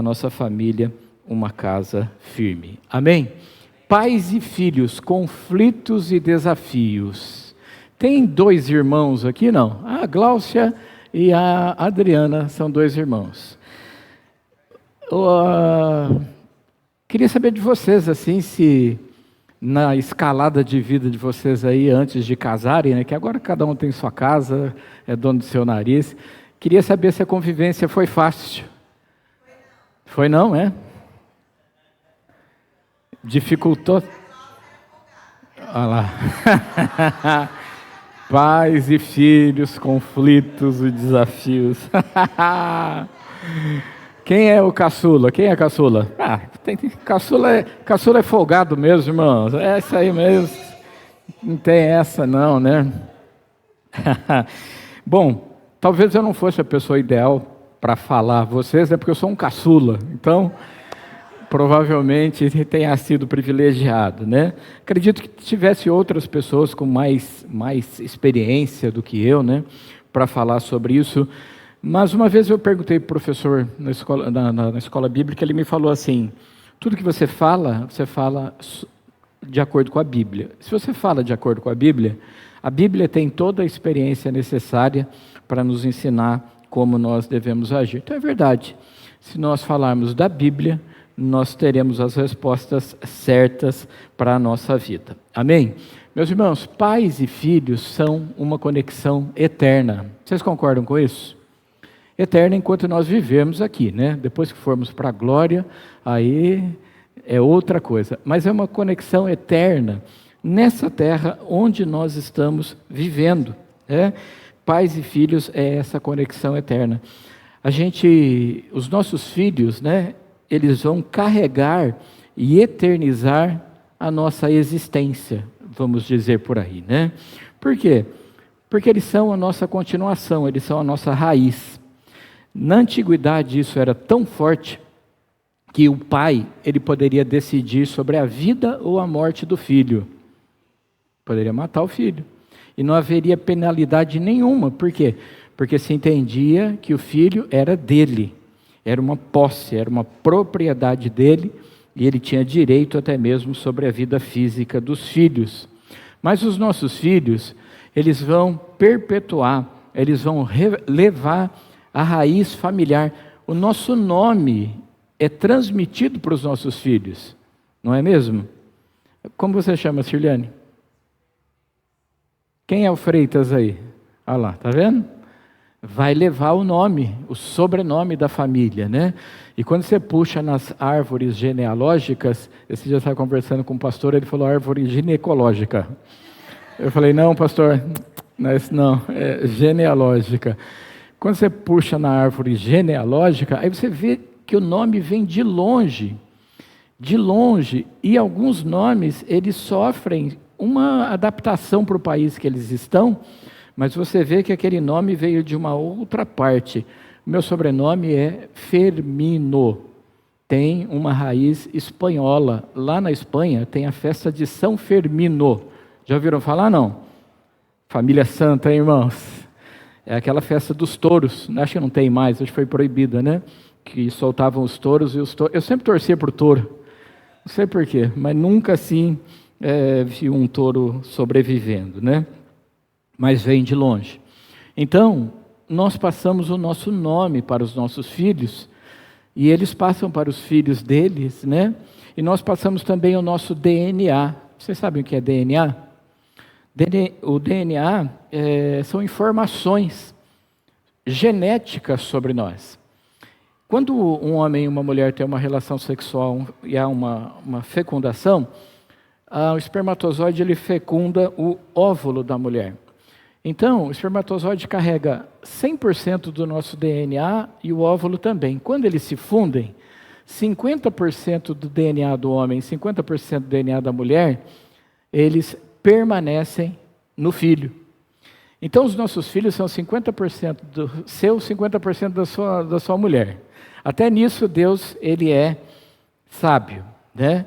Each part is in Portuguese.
nossa família uma casa firme. Amém? Pais e filhos, conflitos e desafios. Tem 2 irmãos aqui, não? A Gláucia e a Adriana são 2 irmãos. Queria saber de vocês, assim, se na escalada de vida de vocês aí, antes de casarem, né, que agora cada um tem sua casa, é dono do seu nariz, queria saber se a convivência foi fácil. Foi não, é? Dificultou? Olha lá. Pais e filhos, conflitos e desafios. Quem é o caçula? Quem é a caçula? Caçula é folgado mesmo, irmãos. É isso aí mesmo. Não tem essa não, né? Bom, talvez eu não fosse a pessoa ideal para falar a vocês, é porque eu sou um caçula. Então, provavelmente tenha sido privilegiado, né? Acredito que tivesse outras pessoas com mais experiência do que eu, né? Para falar sobre isso. Mas uma vez eu perguntei para o professor na escola bíblica, ele me falou assim: tudo que você fala de acordo com a Bíblia. Se você fala de acordo com a Bíblia tem toda a experiência necessária para nos ensinar como nós devemos agir. Então é verdade, se nós falarmos da Bíblia, nós teremos as respostas certas para a nossa vida. Amém? Meus irmãos, pais e filhos são uma conexão eterna. Vocês concordam com isso? Eterna enquanto nós vivemos aqui, né? Depois que formos para a glória, aí é outra coisa. Mas é uma conexão eterna nessa terra onde nós estamos vivendo, né? Pais e filhos é essa conexão eterna. Os nossos filhos, né? Eles vão carregar e eternizar a nossa existência, vamos dizer por aí, né? Por quê? Porque eles são a nossa continuação, eles são a nossa raiz. Na antiguidade isso era tão forte que o pai, ele poderia decidir sobre a vida ou a morte do filho. Poderia matar o filho. E não haveria penalidade nenhuma. Por quê? Porque se entendia que o filho era dele. Era uma posse, era uma propriedade dele. E ele tinha direito até mesmo sobre a vida física dos filhos. Mas os nossos filhos, eles vão perpetuar, eles vão levar a raiz familiar. O nosso nome é transmitido para os nossos filhos, não é mesmo? Como você chama, Sirliane? Quem é o Freitas aí? Olha lá, tá vendo? Vai levar o nome, o sobrenome da família, né? E quando você puxa nas árvores genealógicas, esse dia eu estava conversando com um pastor, ele falou árvore ginecológica. Eu falei, não, pastor, não, é genealógica. Quando você puxa na árvore genealógica, aí você vê que o nome vem de longe, e alguns nomes, eles sofrem uma adaptação para o país que eles estão, mas você vê que aquele nome veio de uma outra parte. O meu sobrenome é Fermino, tem uma raiz espanhola. Lá na Espanha tem a festa de São Fermino. Já ouviram falar, não? Família santa, hein, irmãos? É aquela festa dos touros, acho que não tem mais, acho que foi proibida, né? Que soltavam os touros e os touros. Eu sempre torcia por touro, não sei porquê, mas nunca assim vi um touro sobrevivendo, né? Mas vem de longe. Então, nós passamos o nosso nome para os nossos filhos, e eles passam para os filhos deles, né? E nós passamos também o nosso DNA. Vocês sabem o que é DNA? O DNA são informações genéticas sobre nós. Quando um homem e uma mulher têm uma relação sexual e há uma fecundação, o espermatozoide ele fecunda o óvulo da mulher. Então, o espermatozoide carrega 100% do nosso DNA e o óvulo também. Quando eles se fundem, 50% do DNA do homem e 50% do DNA da mulher, eles permanecem no filho. Então, os nossos filhos são 50% do seu, 50% da sua mulher. Até nisso, Deus, ele é sábio, né?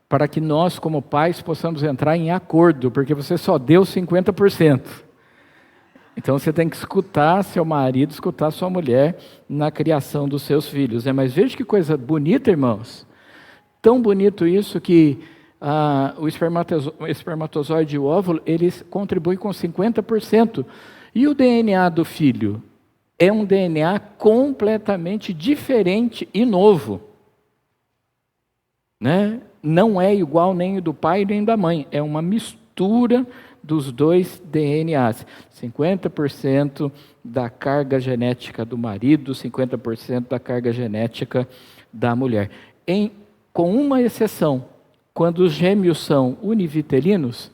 Para que nós, como pais, possamos entrar em acordo, porque você só deu 50%. Então você tem que escutar seu marido, escutar sua mulher na criação dos seus filhos. Mas veja que coisa bonita, irmãos. Tão bonito isso que o espermatozoide e o óvulo, eles contribuem com 50%. E o DNA do filho é um DNA completamente diferente e novo. Né? Não é igual nem o do pai nem da mãe. É uma mistura dos dois DNAs. 50% da carga genética do marido, 50% da carga genética da mulher. Com uma exceção, quando os gêmeos são univitelinos,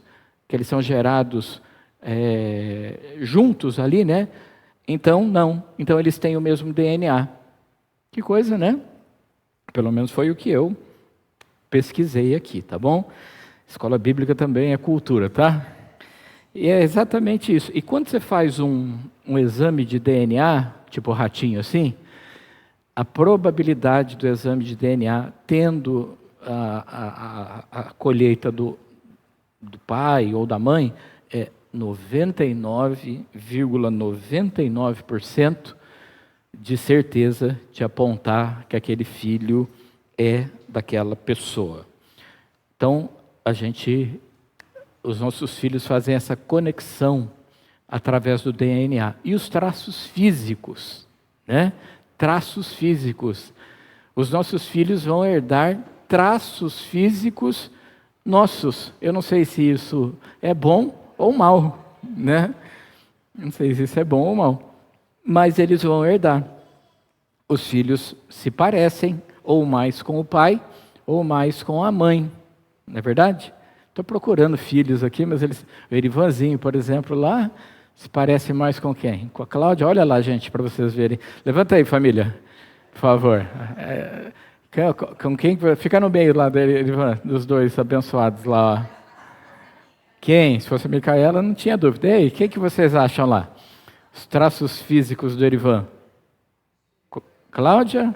que eles são gerados juntos ali, né? Então, não. Então, eles têm o mesmo DNA. Que coisa, né? Pelo menos foi o que eu pesquisei aqui, tá bom? Escola bíblica também é cultura, tá? E é exatamente isso. E quando você faz um exame de DNA, tipo ratinho assim, a probabilidade do exame de DNA, tendo a colheita do pai ou da mãe, é 99,99% de certeza de apontar que aquele filho é daquela pessoa. Então, os nossos filhos fazem essa conexão através do DNA. E os traços físicos, né? Traços físicos. Os nossos filhos vão herdar traços físicos nossos. Eu não sei se isso é bom ou mal, né? Não sei se isso é bom ou mal. Mas eles vão herdar. Os filhos se parecem ou mais com o pai ou mais com a mãe. Não é verdade? Estou procurando filhos aqui, mas o Erivanzinho, por exemplo, lá, se parece mais com quem? Com a Cláudia? Olha lá, gente, para vocês verem. Levanta aí, família, por favor. Com quem? Fica no meio lá dos dois abençoados lá. Ó. Quem? Se fosse a Micaela, não tinha dúvida. Ei, o que vocês acham lá? Os traços físicos do Erivan. Cláudia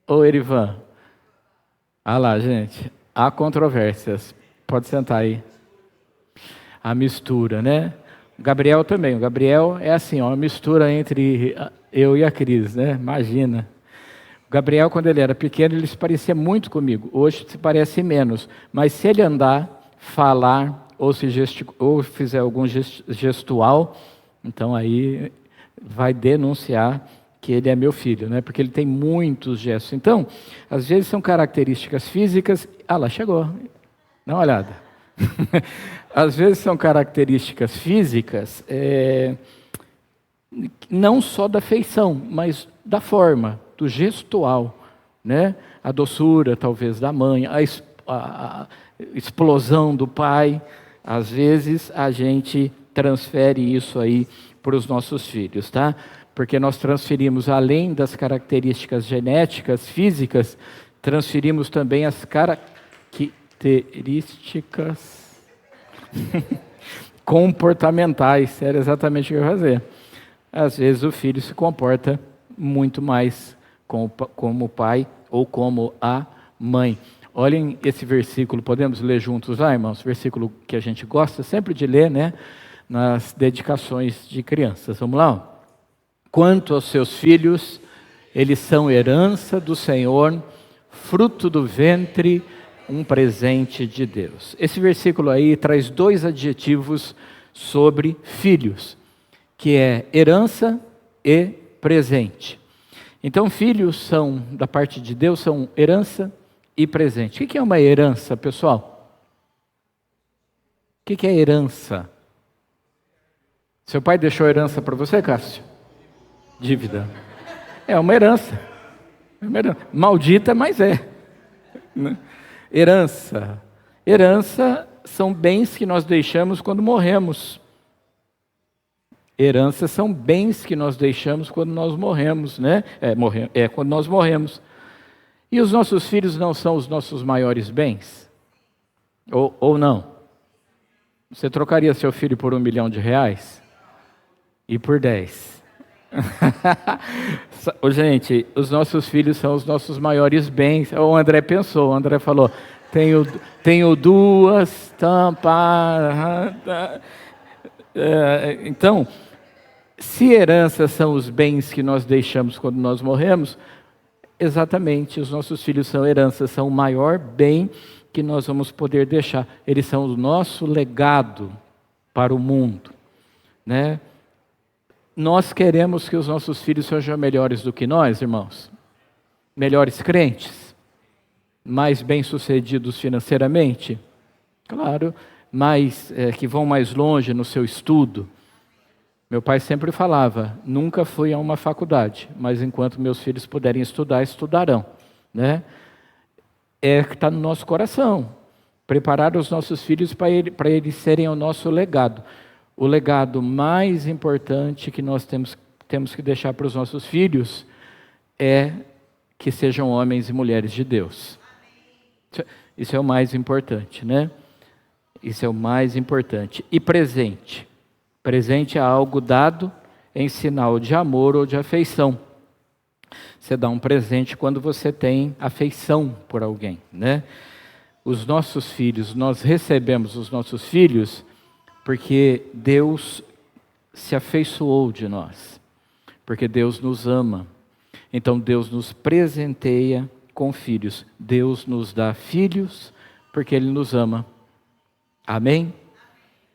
ou Erivan? Ah lá, gente. Há controvérsias. Pode sentar aí. A mistura, né? O Gabriel também. O Gabriel é assim, ó, uma mistura entre eu e a Cris, né? Imagina. O Gabriel, quando ele era pequeno, ele se parecia muito comigo. Hoje se parece menos. Mas se ele andar, falar ou fizer algum gestual, então aí vai denunciar que ele é meu filho, né? Porque ele tem muitos gestos. Então, às vezes são características físicas. Ah, lá chegou. Dá uma olhada. Às vezes são características físicas, não só da feição, mas da forma, do gestual, né? A doçura, talvez, da mãe, a explosão do pai. Às vezes a gente transfere isso aí para os nossos filhos, tá? Porque nós transferimos, além das características genéticas, físicas, transferimos também as características comportamentais. Era exatamente o que eu ia fazer. Às vezes o filho se comporta muito mais como o pai ou como a mãe. Olhem esse versículo, podemos ler juntos lá, irmãos? Versículo que a gente gosta sempre de ler, né? Nas dedicações de crianças. Vamos lá? Quanto aos seus filhos, eles são herança do Senhor, fruto do ventre, um presente de Deus. Esse versículo aí traz dois adjetivos sobre filhos, que é herança e presente. Então, filhos são, da parte de Deus, são herança e presente. O que é uma herança, pessoal? O que é herança? Seu pai deixou herança para você, Cássio? Dívida. É uma herança. Maldita, mas é. Herança. Herança são bens que nós deixamos quando morremos. Heranças são bens que nós deixamos quando nós morremos, né? Quando nós morremos. E os nossos filhos não são os nossos maiores bens? Ou não? Você trocaria seu filho por R$1 milhão? E por 10? Gente, os nossos filhos são os nossos maiores bens. O André pensou, o André falou, tenho duas tampas. Então, se heranças são os bens que nós deixamos quando nós morremos, exatamente, os nossos filhos são heranças, são o maior bem que nós vamos poder deixar. Eles são o nosso legado para o mundo, né? Nós queremos que os nossos filhos sejam melhores do que nós, irmãos? Melhores crentes? Mais bem-sucedidos financeiramente? Claro, que vão mais longe no seu estudo. Meu pai sempre falava, nunca fui a uma faculdade, mas enquanto meus filhos puderem estudar, estudarão, né? É que está no nosso coração, preparar os nossos filhos para eles serem o nosso legado. O legado mais importante que nós temos que deixar para os nossos filhos é que sejam homens e mulheres de Deus. Isso é o mais importante, né? Isso é o mais importante. E presente. Presente é algo dado em sinal de amor ou de afeição. Você dá um presente quando você tem afeição por alguém, né? Os nossos filhos, nós recebemos os nossos filhos porque Deus se afeiçoou de nós, porque Deus nos ama. Então Deus nos presenteia com filhos. Deus nos dá filhos porque Ele nos ama. Amém?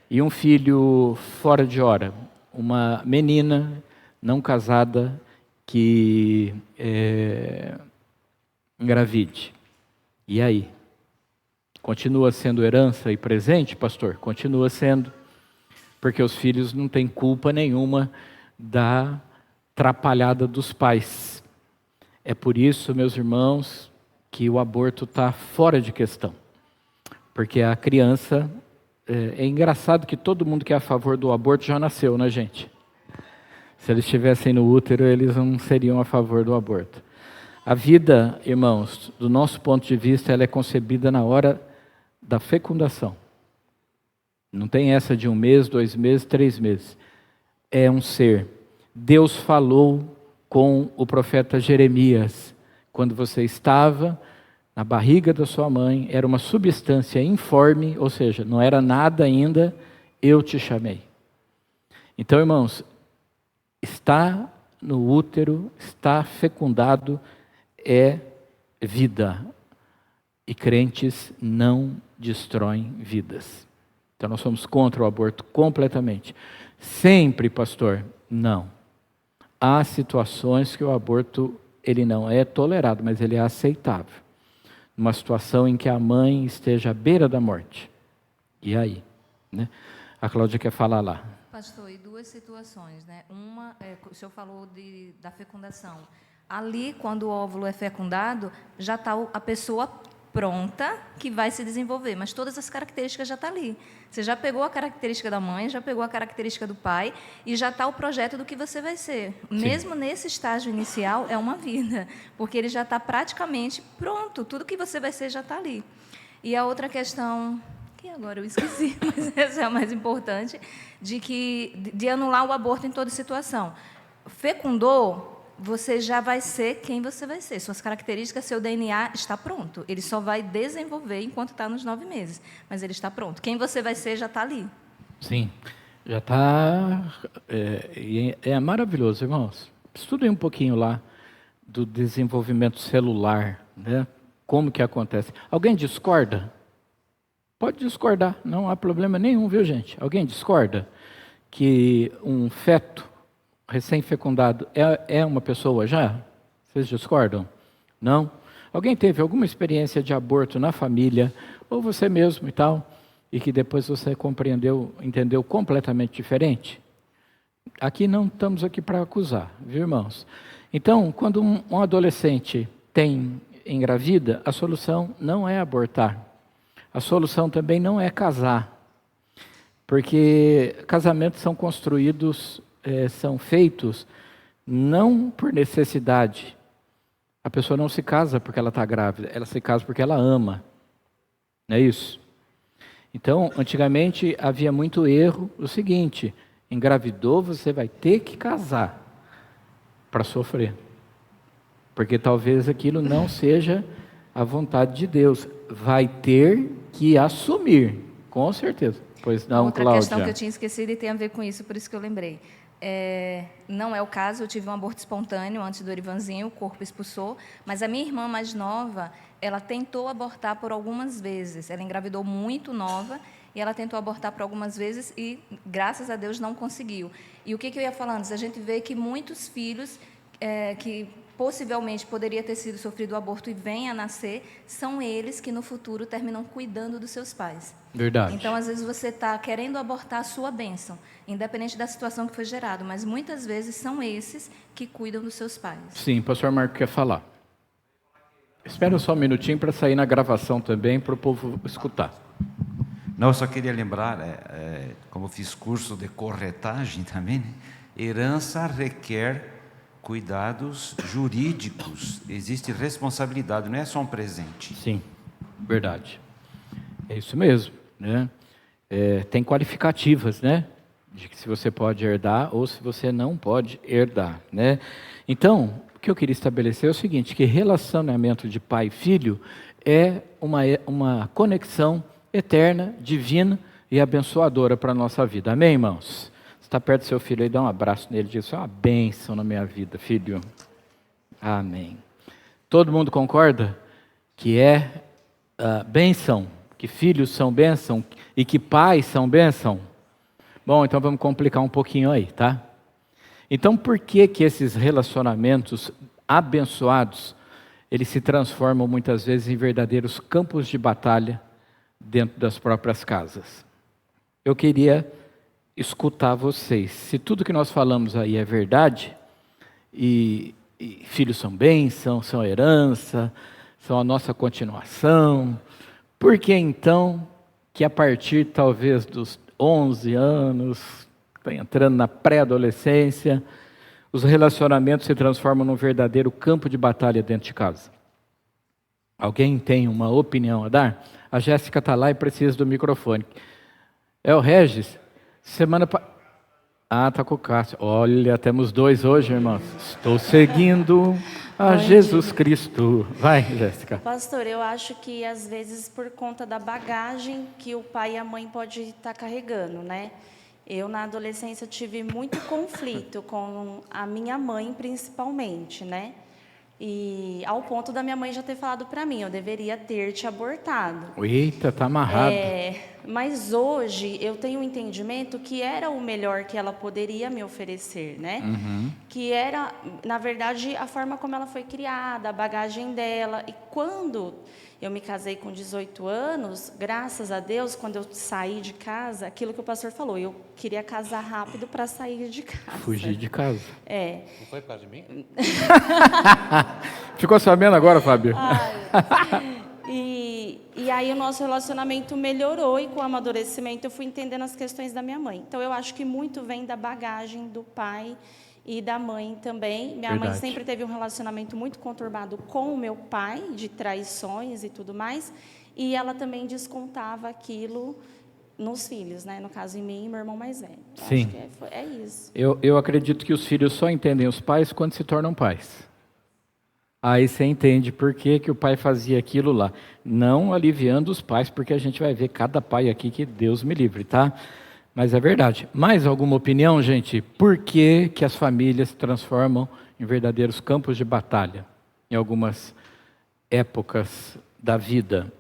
E um filho fora de hora, uma menina não casada que engravide. E aí? Continua sendo herança e presente, pastor? Continua sendo, porque os filhos não têm culpa nenhuma da atrapalhada dos pais. É por isso, meus irmãos, que o aborto está fora de questão. Porque a criança... É engraçado que todo mundo que é a favor do aborto já nasceu, né, gente? Se eles estivessem no útero, eles não seriam a favor do aborto. A vida, irmãos, do nosso ponto de vista, ela é concebida na hora da fecundação. Não tem essa de 1 mês, 2 meses, 3 meses. É um ser. Deus falou com o profeta Jeremias, quando você estava na barriga da sua mãe, era uma substância informe, ou seja, não era nada ainda, eu te chamei. Então, irmãos, está no útero, está fecundado, é vida. E crentes não destroem vidas. Então, nós somos contra o aborto completamente. Sempre, pastor, não. Há situações que o aborto ele não é tolerado, mas ele é aceitável. Uma situação em que a mãe esteja à beira da morte. E aí? Né? A Cláudia quer falar lá. Pastor, e 2 situações, né? Uma, o senhor falou da fecundação. Ali, quando o óvulo é fecundado, já está a pessoa pronta que vai se desenvolver, mas todas as características já estão ali. Você já pegou a característica da mãe, já pegou a característica do pai e já está o projeto do que você vai ser. Sim. Mesmo nesse estágio inicial, é uma vida, porque ele já está praticamente pronto, tudo que você vai ser já está ali. E a outra questão, que agora eu esqueci, mas essa é a mais importante, de anular o aborto em toda situação. Fecundou, você já vai ser quem você vai ser. Suas características, seu DNA está pronto. Ele só vai desenvolver enquanto está nos 9 meses. Mas ele está pronto. Quem você vai ser já está ali. Sim, já está... É maravilhoso, irmãos. Estudem um pouquinho lá do desenvolvimento celular, né? Como que acontece. Alguém discorda? Pode discordar, não há problema nenhum, viu, gente? Alguém discorda que um feto recém-fecundado é uma pessoa já? Vocês discordam? Não? Alguém teve alguma experiência de aborto na família, ou você mesmo e tal, e que depois você entendeu completamente diferente? Aqui não estamos aqui para acusar, viu, irmãos? Então, quando um adolescente engravida, a solução não é abortar. A solução também não é casar, porque casamentos são construídos... são feitos não por necessidade. A pessoa não se casa porque ela está grávida, ela se casa porque ela ama. Não é isso? Então, antigamente havia muito erro o seguinte: engravidou, você vai ter que casar para sofrer. Porque talvez aquilo não seja a vontade de Deus. Vai ter que assumir, com certeza. Pois não, outra Cláudia. questão que eu tinha esquecido e tem a ver com isso, por isso que eu lembrei. Não é o caso, eu tive um aborto espontâneo antes do Erivanzinho, o corpo expulsou, mas a minha irmã mais nova, ela tentou abortar por algumas vezes. Ela engravidou muito nova e ela tentou abortar por algumas vezes e, graças a Deus, não conseguiu. E o que eu ia falando? A gente vê que muitos filhos que possivelmente poderia ter sido sofrido o aborto e vêm a nascer, são eles que no futuro terminam cuidando dos seus pais. Verdade. Então, às vezes, você está querendo abortar a sua bênção, independente da situação que foi gerada, mas muitas vezes são esses que cuidam dos seus pais. Sim, o pastor Marco quer falar. Espera só um minutinho para sair na gravação também, para o povo escutar. Não, eu só queria lembrar, como fiz curso de corretagem também, né? Herança requer cuidados jurídicos, existe responsabilidade, não é só um presente. Sim, verdade. É isso mesmo, né? Tem qualificativas, né? De que se você pode herdar ou se você não pode herdar, né? Então, o que eu queria estabelecer é o seguinte, que relacionamento de pai e filho é uma conexão eterna, divina e abençoadora para a nossa vida. Amém, irmãos? Você está perto do seu filho aí, dá um abraço nele e diz, uma bênção na minha vida, filho. Amém. Todo mundo concorda que é bênção, que filhos são bênção e que pais são bênção? Bom, então vamos complicar um pouquinho aí, tá? Então, por que esses relacionamentos abençoados, eles se transformam muitas vezes em verdadeiros campos de batalha dentro das próprias casas? Eu queria escutar vocês. Se tudo que nós falamos aí é verdade, e filhos são bênção, são herança, são a nossa continuação, por que então que a partir talvez dos 11 anos, está entrando na pré-adolescência, os relacionamentos se transformam num verdadeiro campo de batalha dentro de casa? Alguém tem uma opinião a dar? A Jéssica está lá e precisa do microfone. O Regis, está com o Cássio. Olha, temos dois hoje, irmãos. Estou seguindo a Jesus Cristo. Vai, Jéssica. Pastor, eu acho que às vezes por conta da bagagem que o pai e a mãe podem estar carregando, né? Eu, na adolescência, tive muito conflito com a minha mãe, principalmente, né? E ao ponto da minha mãe já ter falado para mim, eu deveria ter te abortado. Eita, tá amarrado. Mas hoje eu tenho um entendimento que era o melhor que ela poderia me oferecer, né? Uhum. Que era, na verdade, a forma como ela foi criada, a bagagem dela. E quando eu me casei com 18 anos, graças a Deus, quando eu saí de casa, aquilo que o pastor falou, eu queria casar rápido para sair de casa. Fugir de casa. Não foi por causa de mim? Ficou sabendo agora, Fábio? E aí o nosso relacionamento melhorou e com o amadurecimento eu fui entendendo as questões da minha mãe. Então eu acho que muito vem da bagagem do pai e da mãe também. Minha mãe sempre teve um relacionamento muito conturbado com o meu pai, de traições e tudo mais, e ela também descontava aquilo nos filhos, né? No caso, em mim e meu irmão mais velho. Sim. Acho que é isso. Eu acredito que os filhos só entendem os pais quando se tornam pais. Aí você entende por que o pai fazia aquilo lá. Não aliviando os pais, porque a gente vai ver cada pai aqui que Deus me livre, tá? Mas é verdade. Mais alguma opinião, gente? Por que as famílias se transformam em verdadeiros campos de batalha em algumas épocas da vida?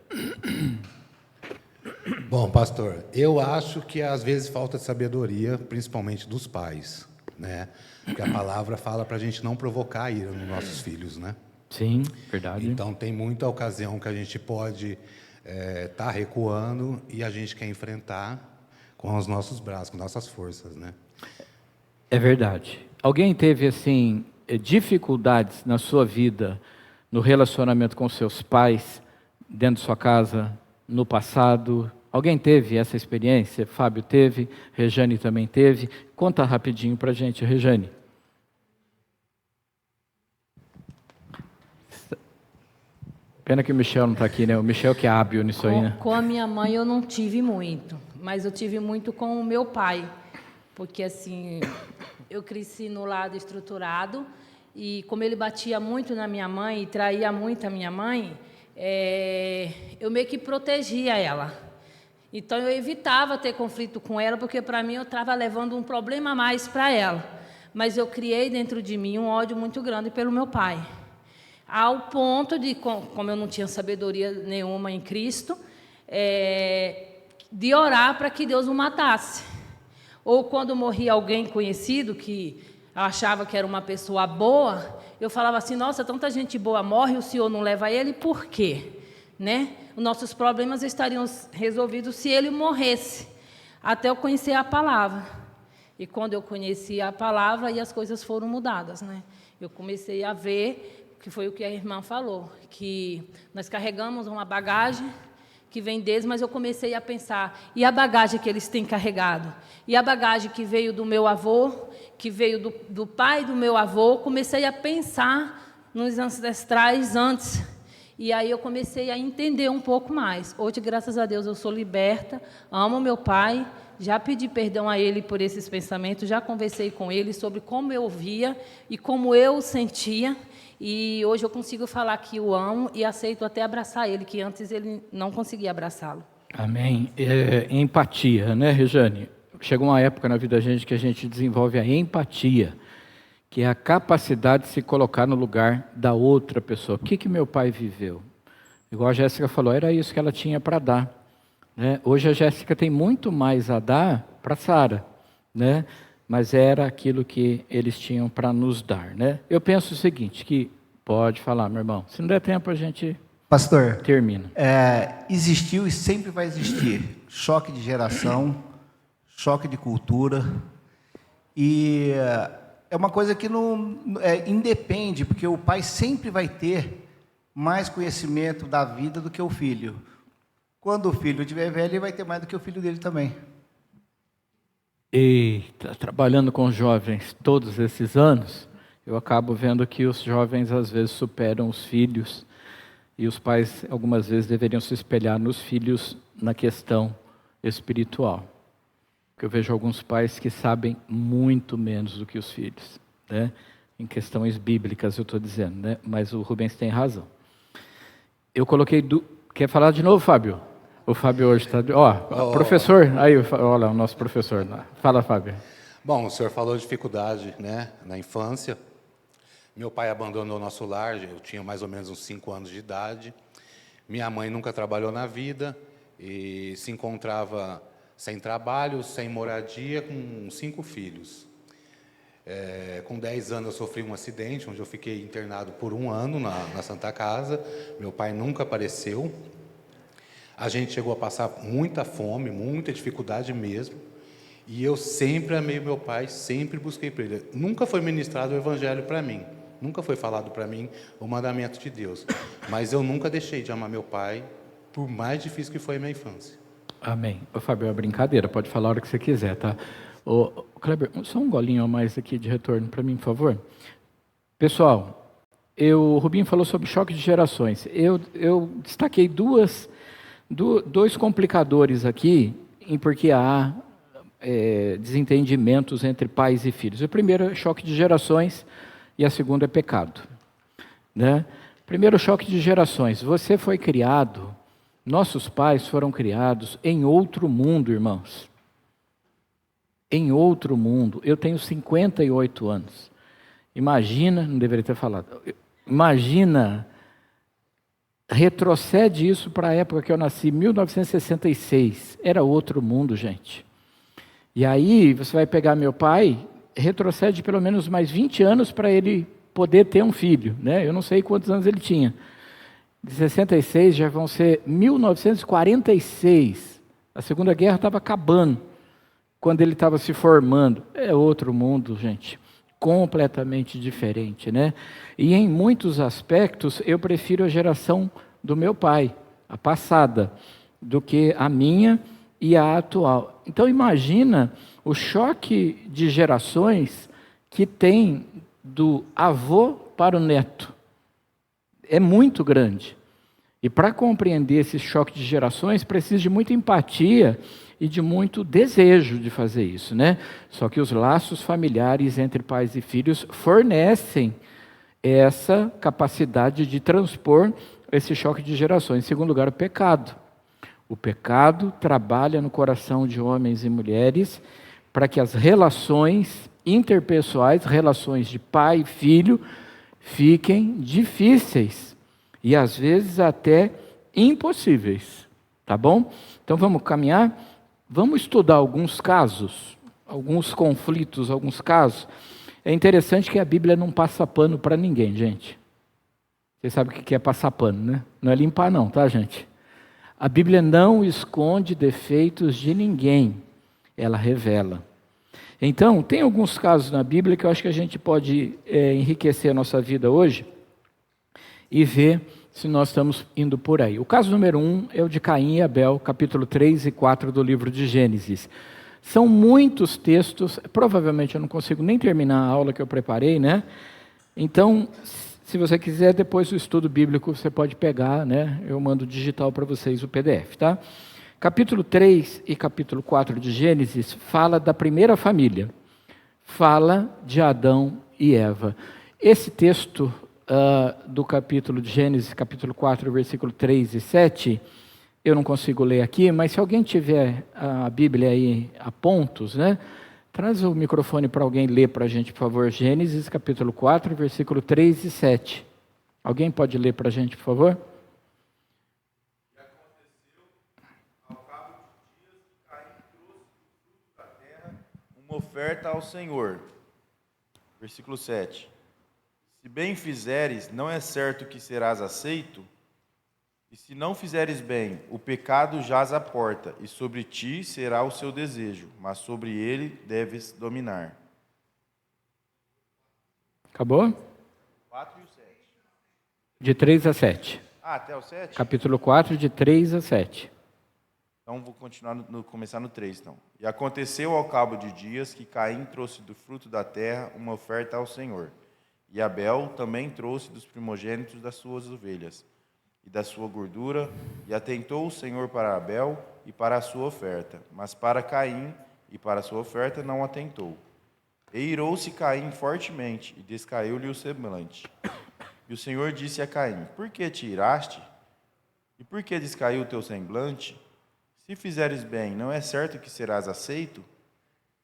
Bom, pastor, eu acho que às vezes falta de sabedoria, principalmente dos pais, né? Porque a palavra fala para a gente não provocar a ira nos nossos filhos, né? Sim, verdade. Então tem muita ocasião que a gente pode estar recuando e a gente quer enfrentar com os nossos braços, com nossas forças, né? É verdade. Alguém teve, assim, dificuldades na sua vida, no relacionamento com seus pais, dentro de sua casa, no passado? Alguém teve essa experiência? Fábio teve, Rejane também teve. Conta rapidinho pra gente, Rejane. Pena que o Michel não está aqui, né? O Michel que é hábil nisso aí, né? Com a minha mãe eu não tive muito, mas eu tive muito com o meu pai, porque assim, eu cresci no lado estruturado e como ele batia muito na minha mãe e traía muito a minha mãe, eu meio que protegia ela. Então, eu evitava ter conflito com ela, porque, para mim, eu estava levando um problema a mais para ela. Mas eu criei dentro de mim um ódio muito grande pelo meu pai. Ao ponto de, como eu não tinha sabedoria nenhuma em Cristo, de orar para que Deus o matasse. Ou quando morria alguém conhecido, que eu achava que era uma pessoa boa, eu falava assim, nossa, tanta gente boa morre, o Senhor não leva ele, por quê? Né? Os nossos problemas estariam resolvidos se ele morresse, até eu conhecer a palavra. E quando eu conheci a palavra, aí as coisas foram mudadas, né? Eu comecei a ver, que foi o que a irmã falou, que nós carregamos uma bagagem que vem deles, mas eu comecei a pensar, e a bagagem que eles têm carregado? E a bagagem que veio do meu avô, que veio do pai do meu avô, comecei a pensar nos ancestrais antes. E aí eu comecei a entender um pouco mais. Hoje, graças a Deus, eu sou liberta, amo meu pai, já pedi perdão a ele por esses pensamentos, já conversei com ele sobre como eu via e como eu sentia. E hoje eu consigo falar que o amo e aceito até abraçar ele, que antes ele não conseguia abraçá-lo. Amém. Empatia, né, Rejane? Chega uma época na vida da gente que a gente desenvolve a empatia, que é a capacidade de se colocar no lugar da outra pessoa. O que meu pai viveu? Igual a Jéssica falou, era isso que ela tinha para dar, né? Hoje a Jéssica tem muito mais a dar para Sara, né? Mas era aquilo que eles tinham para nos dar, né? Eu penso o seguinte, que pode falar, meu irmão, se não der tempo a gente Pastor, termina. Existiu e sempre vai existir choque de geração, choque de cultura, e é uma coisa que não independe, porque o pai sempre vai ter mais conhecimento da vida do que o filho. Quando o filho estiver velho, ele vai ter mais do que o filho dele também. Eita, trabalhando com jovens todos esses anos, eu acabo vendo que os jovens às vezes superam os filhos, e os pais algumas vezes deveriam se espelhar nos filhos na questão espiritual. Porque eu vejo alguns pais que sabem muito menos do que os filhos, né? Em questões bíblicas, eu estou dizendo, né? Mas o Rubens tem razão. Eu coloquei... Quer falar de novo, Fábio? O Fábio hoje está... Professor, aí, olha o nosso professor. Fala, Fábio. Bom, o senhor falou de dificuldade, né, na infância. Meu pai abandonou nosso lar, eu tinha mais ou menos uns 5 anos de idade. Minha mãe nunca trabalhou na vida e se encontrava sem trabalho, sem moradia, com 5 filhos. Com 10 anos eu sofri um acidente, onde eu fiquei internado por 1 ano na Santa Casa. Meu pai nunca apareceu. A gente chegou a passar muita fome, muita dificuldade mesmo. E eu sempre amei meu pai, sempre busquei por ele. Nunca foi ministrado o evangelho para mim. Nunca foi falado para mim o mandamento de Deus. Mas eu nunca deixei de amar meu pai, por mais difícil que foi a minha infância. Amém. Ô, Fábio, é uma brincadeira, pode falar a hora que você quiser, tá? Ô, Kleber, só um golinho a mais aqui de retorno para mim, por favor. Pessoal, o Rubinho falou sobre choque de gerações. Eu destaquei dois complicadores aqui, porque há desentendimentos entre pais e filhos. O primeiro é choque de gerações e a segunda é pecado, né? Primeiro, choque de gerações. Você foi criado, nossos pais foram criados em outro mundo, irmãos. Em outro mundo. Eu tenho 58 anos. Imagina, não deveria ter falado, imagina, retrocede isso para a época que eu nasci, 1966. Era outro mundo, gente. E aí, você vai pegar meu pai, retrocede pelo menos mais 20 anos para ele poder ter um filho, né? Eu não sei quantos anos ele tinha. De 66 já vão ser 1946. A Segunda Guerra estava acabando, quando ele estava se formando. É outro mundo, gente. Completamente diferente, né? E em muitos aspectos, eu prefiro a geração do meu pai, a passada, do que a minha e a atual. Então imagina o choque de gerações que tem do avô para o neto. É muito grande. E para compreender esse choque de gerações, precisa de muita empatia e de muito desejo de fazer isso, né? Só que os laços familiares entre pais e filhos fornecem essa capacidade de transpor esse choque de gerações. Em segundo lugar, o pecado. O pecado trabalha no coração de homens e mulheres para que as relações interpessoais, relações de pai e filho, fiquem difíceis e às vezes até impossíveis, tá bom? Então vamos caminhar, vamos estudar alguns casos, alguns conflitos, alguns casos. É interessante que a Bíblia não passa pano para ninguém, gente. Você sabe o que é passar pano, né? Não é limpar não, tá, gente? A Bíblia não esconde defeitos de ninguém, ela revela. Então, tem alguns casos na Bíblia que eu acho que a gente pode enriquecer a nossa vida hoje e ver se nós estamos indo por aí. O caso número 1 é o de Caim e Abel, capítulo 3 e 4 do livro de Gênesis. São muitos textos, provavelmente eu não consigo nem terminar a aula que eu preparei, né? Então, se você quiser, depois do estudo bíblico, você pode pegar, né? Eu mando digital para vocês o PDF, tá? Capítulo 3 e capítulo 4 de Gênesis fala da primeira família, fala de Adão e Eva. Esse texto do capítulo de Gênesis, capítulo 4, versículo 3 e 7, eu não consigo ler aqui, mas se alguém tiver a Bíblia aí a pontos, né? Traz o microfone para alguém ler para a gente, por favor. Gênesis, capítulo 4, versículo 3 e 7. Alguém pode ler para a gente, por favor? Uma oferta ao Senhor. Versículo 7. Se bem fizeres, não é certo que serás aceito? E se não fizeres bem, o pecado jaz à porta, e sobre ti será o seu desejo, mas sobre ele deves dominar. Acabou? 4 e o 7. De 3 a 7. Até o 7? Capítulo 4, de 3 a 7. Então, vou começar no 3, então. E aconteceu ao cabo de dias que Caim trouxe do fruto da terra uma oferta ao Senhor. E Abel também trouxe dos primogênitos das suas ovelhas e da sua gordura, e atentou o Senhor para Abel e para a sua oferta, mas para Caim e para a sua oferta não atentou. E irou-se Caim fortemente, e descaiu-lhe o semblante. E o Senhor disse a Caim: Por que te iraste? E por que descaiu o teu semblante? Se fizeres bem, não é certo que serás aceito?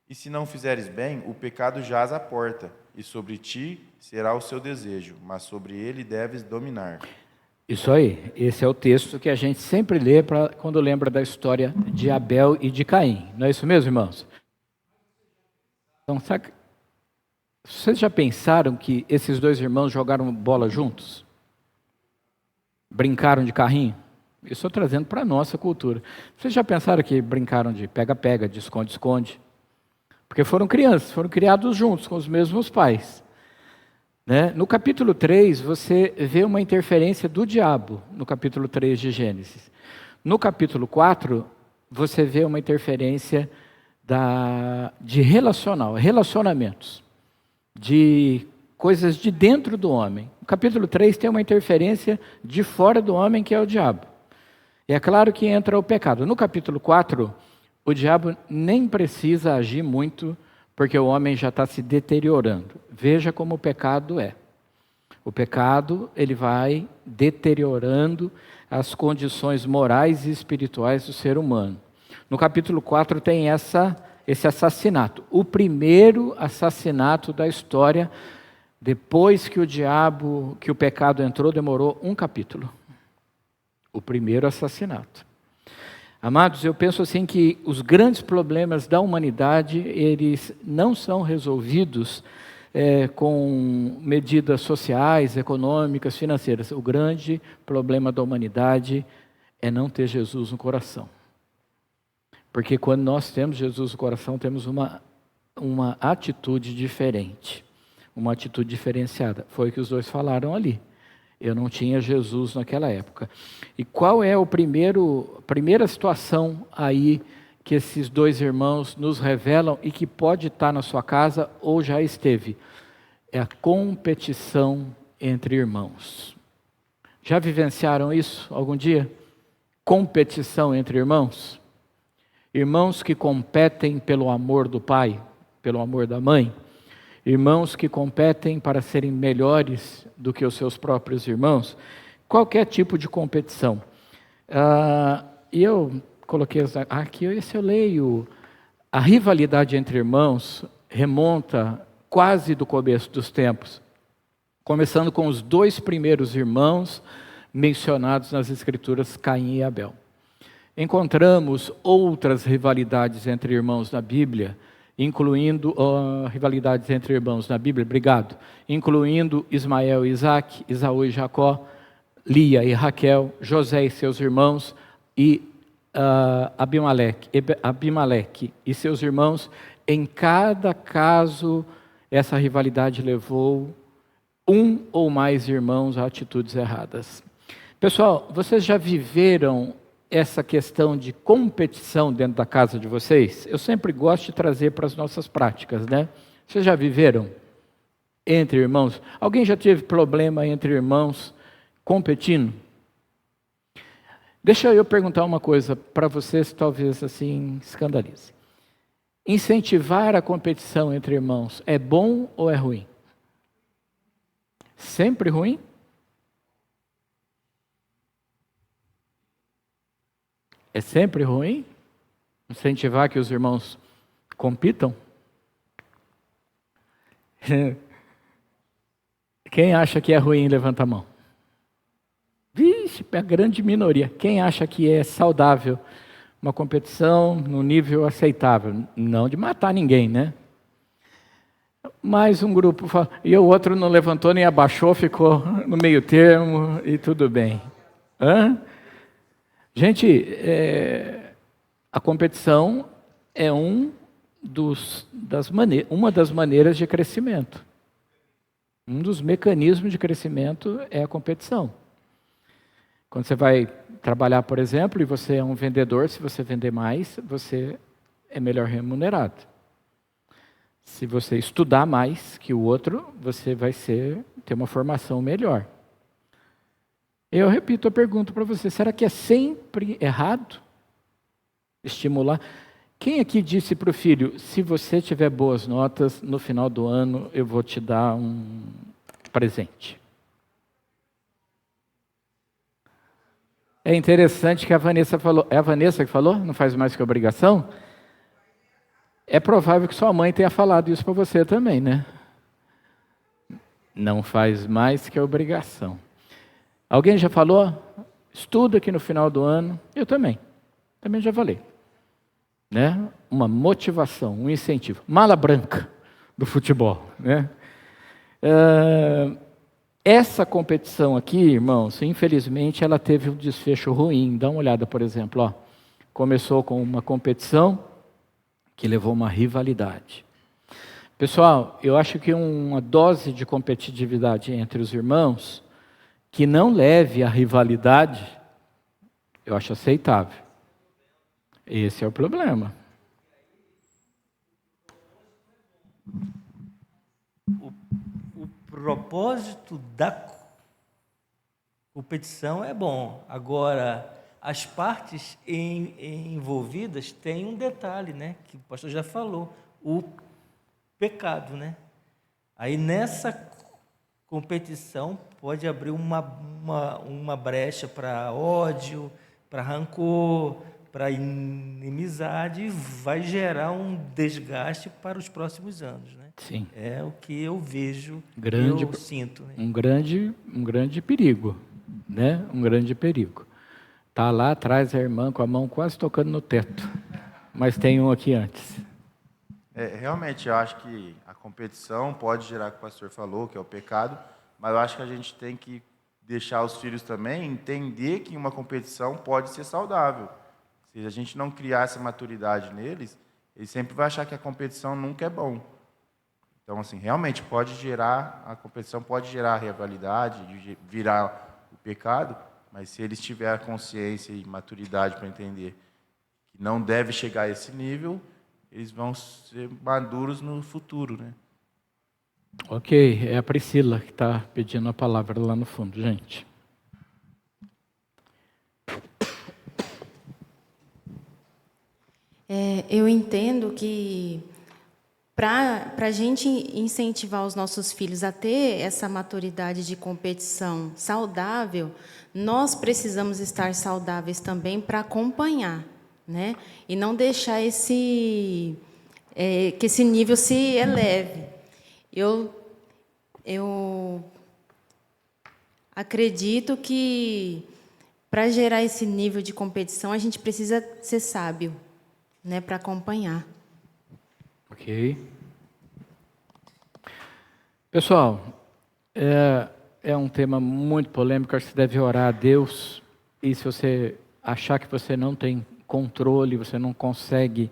E se não fizeres bem, o pecado jaz à porta, e sobre ti será o seu desejo, mas sobre ele deves dominar. Isso aí, esse é o texto que a gente sempre lê quando lembra da história de Abel e de Caim. Não é isso mesmo, irmãos? Então, vocês já pensaram que esses dois irmãos jogaram bola juntos? Brincaram de carrinho? Eu estou trazendo para a nossa cultura. Vocês já pensaram que brincaram de pega-pega, de esconde-esconde? Porque foram crianças, foram criados juntos, com os mesmos pais. Né? No capítulo 3, você vê uma interferência do diabo, no capítulo 3 de Gênesis. No capítulo 4, você vê uma interferência de relacionamentos, de coisas de dentro do homem. No capítulo 3 tem uma interferência de fora do homem, que é o diabo. E é claro que entra o pecado. No capítulo 4, o diabo nem precisa agir muito, porque o homem já está se deteriorando. Veja como o pecado é. O pecado, ele vai deteriorando as condições morais e espirituais do ser humano. No capítulo 4 tem esse assassinato. O primeiro assassinato da história, depois que o pecado entrou, demorou um capítulo. O primeiro assassinato. Amados, eu penso assim que os grandes problemas da humanidade, eles não são resolvidos com medidas sociais, econômicas, financeiras. O grande problema da humanidade é não ter Jesus no coração. Porque quando nós temos Jesus no coração, temos uma atitude diferente, uma atitude diferenciada. Foi o que os dois falaram ali. Eu não tinha Jesus naquela época. E qual é a primeira situação aí que esses dois irmãos nos revelam e que pode estar na sua casa ou já esteve? É a competição entre irmãos. Já vivenciaram isso algum dia? Competição entre irmãos? Irmãos que competem pelo amor do pai, pelo amor da mãe? Irmãos que competem para serem melhores do que os seus próprios irmãos? Qualquer tipo de competição. E eu coloquei aqui, esse eu leio. A rivalidade entre irmãos remonta quase do começo dos tempos, começando com os 2 primeiros irmãos mencionados nas Escrituras, Caim e Abel. Encontramos outras rivalidades entre irmãos na Bíblia, incluindo rivalidades entre irmãos na Bíblia, incluindo Ismael e Isaac, Esaú e Jacó, Lia e Raquel, José e seus irmãos e Abimeleque e seus irmãos. Em cada caso, essa rivalidade levou um ou mais irmãos a atitudes erradas. Pessoal, vocês já viveram essa questão de competição dentro da casa de vocês? Eu sempre gosto de trazer para as nossas práticas, né? Vocês já viveram entre irmãos? Alguém já teve problema entre irmãos competindo? Deixa eu perguntar uma coisa para vocês, talvez assim escandalize. Incentivar a competição entre irmãos é bom ou é ruim? Sempre ruim? É sempre ruim? Incentivar que os irmãos compitam? Quem acha que é ruim, levanta a mão. Vixe, é a grande minoria. Quem acha que é saudável uma competição no nível aceitável? Não de matar ninguém, né? Mais um grupo fala, e o outro não levantou nem abaixou, ficou no meio termo e tudo bem. Gente, a competição é uma das maneiras de crescimento. Um dos mecanismos de crescimento é a competição. Quando você vai trabalhar, por exemplo, e você é um vendedor, se você vender mais, você é melhor remunerado. Se você estudar mais que o outro, você vai ter uma formação melhor. Eu repito a pergunta para você, será que é sempre errado estimular? Quem aqui disse para o filho, se você tiver boas notas, no final do ano eu vou te dar um presente? É interessante que a Vanessa falou, é a Vanessa que falou? Não faz mais que obrigação? É provável que sua mãe tenha falado isso para você também, né? Não faz mais que obrigação. Alguém já falou? Estuda aqui no final do ano. Eu também. Também já falei. Né? Uma motivação, um incentivo. Mala branca do futebol. Né? Essa competição aqui, irmãos, infelizmente, ela teve um desfecho ruim. Dá uma olhada, por exemplo. Ó. Começou com uma competição que levou a uma rivalidade. Pessoal, eu acho que uma dose de competitividade entre os irmãos que não leve à rivalidade, eu acho aceitável. Esse é o problema. O propósito da competição é bom. Agora, as partes envolvidas têm um detalhe, né? Que o pastor já falou, o pecado, né? Aí nessa competição pode abrir uma brecha para ódio, para rancor, para inimizade, e vai gerar um desgaste para os próximos anos, né? Sim. É o que eu vejo, eu sinto. Né? Um grande perigo, né? Um grande perigo. Está lá atrás a irmã com a mão quase tocando no teto, mas tem um aqui antes. Realmente, eu acho que a competição pode gerar o que o pastor falou, que é o pecado, mas eu acho que a gente tem que deixar os filhos também entender que uma competição pode ser saudável. Se a gente não criar essa maturidade neles, eles sempre vão achar que a competição nunca é bom. Então, assim, realmente a competição pode gerar rivalidade, virar o pecado, mas se eles tiverem consciência e maturidade para entender que não deve chegar a esse nível, eles vão ser maduros no futuro, né? Ok, é a Priscila que está pedindo a palavra lá no fundo, gente. Eu entendo que Para a gente incentivar os nossos filhos a ter essa maturidade de competição saudável, nós precisamos estar saudáveis também para acompanhar, né? E não deixar que esse nível se eleve. Eu acredito que para gerar esse nível de competição a gente precisa ser sábio, né, para acompanhar. Ok. Pessoal, é um tema muito polêmico, acho que você deve orar a Deus, e se você achar que você não tem controle, você não consegue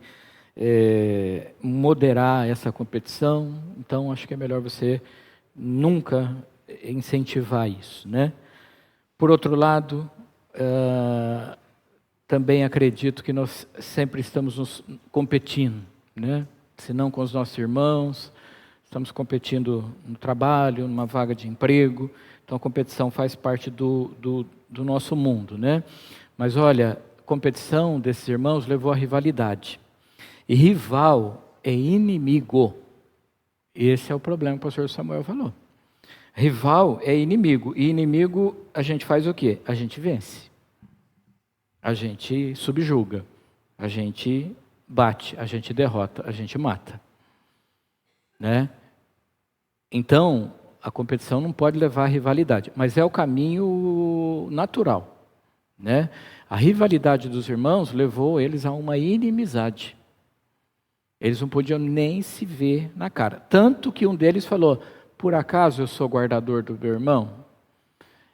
moderar essa competição, então acho que é melhor você nunca incentivar isso, né? Por outro lado, também acredito que nós sempre estamos nos competindo, né? Se não com os nossos irmãos, estamos competindo no trabalho, numa vaga de emprego, então a competição faz parte do nosso mundo, né? Mas olha, a competição desses irmãos levou à rivalidade, e rival é inimigo. Esse é o problema que o pastor Samuel falou. Rival é inimigo, e inimigo a gente faz o quê? A gente vence, a gente subjuga, a gente bate, a gente derrota, a gente mata, né? Então, a competição não pode levar à rivalidade, mas é o caminho natural, né? A rivalidade dos irmãos levou eles a uma inimizade. Eles não podiam nem se ver na cara. Tanto que um deles falou, por acaso eu sou guardador do meu irmão?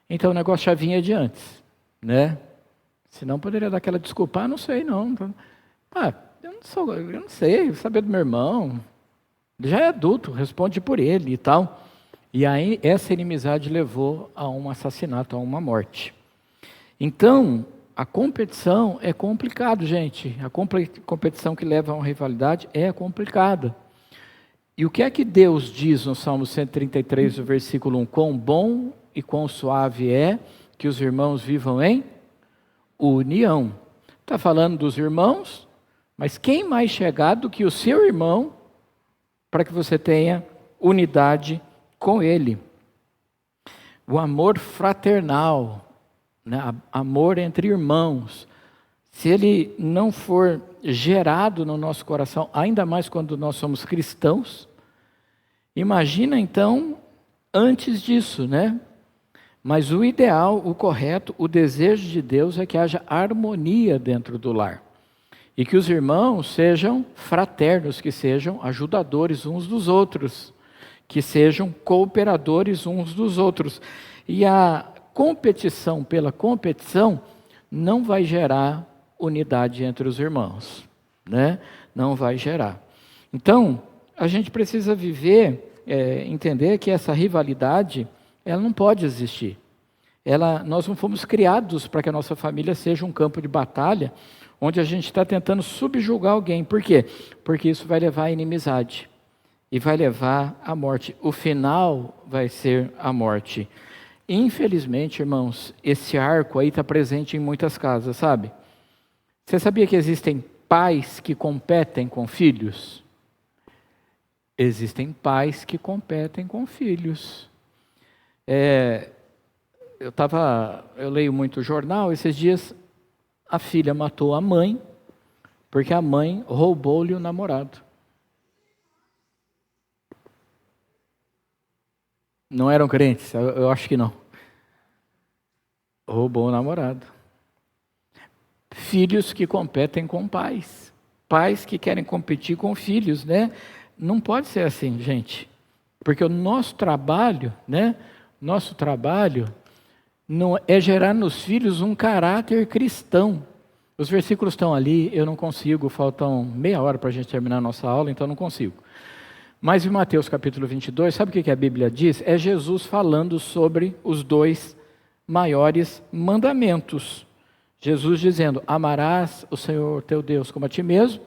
Então o negócio já vinha de antes, né? Senão poderia dar aquela desculpa, não sei não. Eu não sei, saber do meu irmão. Ele já é adulto, responde por ele e tal. E aí essa inimizade levou a um assassinato, a uma morte. Então, a competição é complicado, gente. A competição que leva a uma rivalidade é complicada. E o que é que Deus diz no Salmo 133, no versículo 1? Quão bom e quão suave é que os irmãos vivam em união. Está falando dos irmãos, mas quem mais chegado que o seu irmão para que você tenha unidade com ele? O amor fraternal, né? Amor entre irmãos, se ele não for gerado no nosso coração, ainda mais quando nós somos cristãos, imagina então antes disso, né? Mas o ideal, o correto, o desejo de Deus é que haja harmonia dentro do lar. E que os irmãos sejam fraternos, que sejam ajudadores uns dos outros, que sejam cooperadores uns dos outros. E a competição pela competição não vai gerar unidade entre os irmãos, né? Não vai gerar. Então, a gente precisa viver, entender que essa rivalidade, ela não pode existir. Nós não fomos criados para que a nossa família seja um campo de batalha, onde a gente está tentando subjugar alguém. Por quê? Porque isso vai levar à inimizade e vai levar à morte. O final vai ser a morte. Infelizmente, irmãos, esse arco aí está presente em muitas casas, sabe? Você sabia que existem pais que competem com filhos? Existem pais que competem com filhos. Eu leio muito jornal, esses dias a filha matou a mãe, porque a mãe roubou-lhe o namorado. Não eram crentes? Eu acho que não. Roubou o namorado. Filhos que competem com pais. Pais que querem competir com filhos, né? Não pode ser assim, gente. Porque o nosso trabalho, né? Nosso trabalho não é gerar nos filhos um caráter cristão. Os versículos estão ali, eu não consigo, faltam meia hora para a gente terminar a nossa aula, então não consigo. Mas em Mateus capítulo 22, sabe o que a Bíblia diz? É Jesus falando sobre os 2 maiores mandamentos. Jesus dizendo, amarás o Senhor teu Deus como a ti mesmo,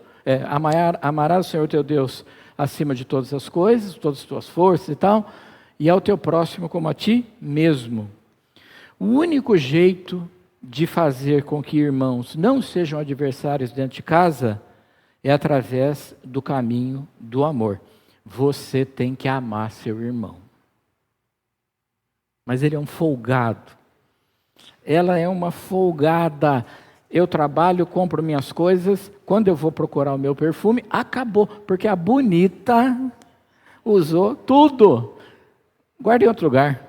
amarás o Senhor teu Deus acima de todas as coisas, todas as tuas forças e tal, e ao teu próximo como a ti mesmo. O único jeito de fazer com que irmãos não sejam adversários dentro de casa é através do caminho do amor. Você tem que amar seu irmão. Mas ele é um folgado. Ela é uma folgada. Eu trabalho, compro minhas coisas, quando eu vou procurar o meu perfume, acabou, porque a bonita usou tudo. Guarda em outro lugar,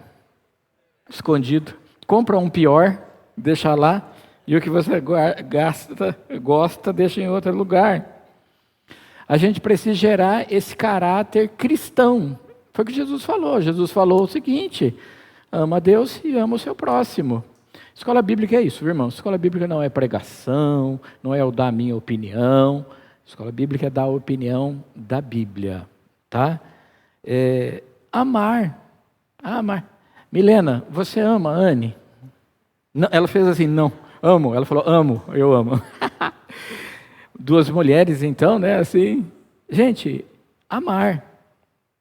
escondido. Compra um pior, deixa lá, e o que você gosta, deixa em outro lugar. A gente precisa gerar esse caráter cristão. Foi o que Jesus falou. Jesus falou o seguinte: ama a Deus e ama o seu próximo. Escola bíblica é isso, irmão. Escola bíblica não é pregação, não é eu dar a minha opinião. Escola bíblica é dar a opinião da Bíblia, tá? Amar. Milena, você ama a Anne? Não, ela fez assim, não, amo. Ela falou, amo, eu amo. Duas mulheres, então, né, assim. Gente, amar.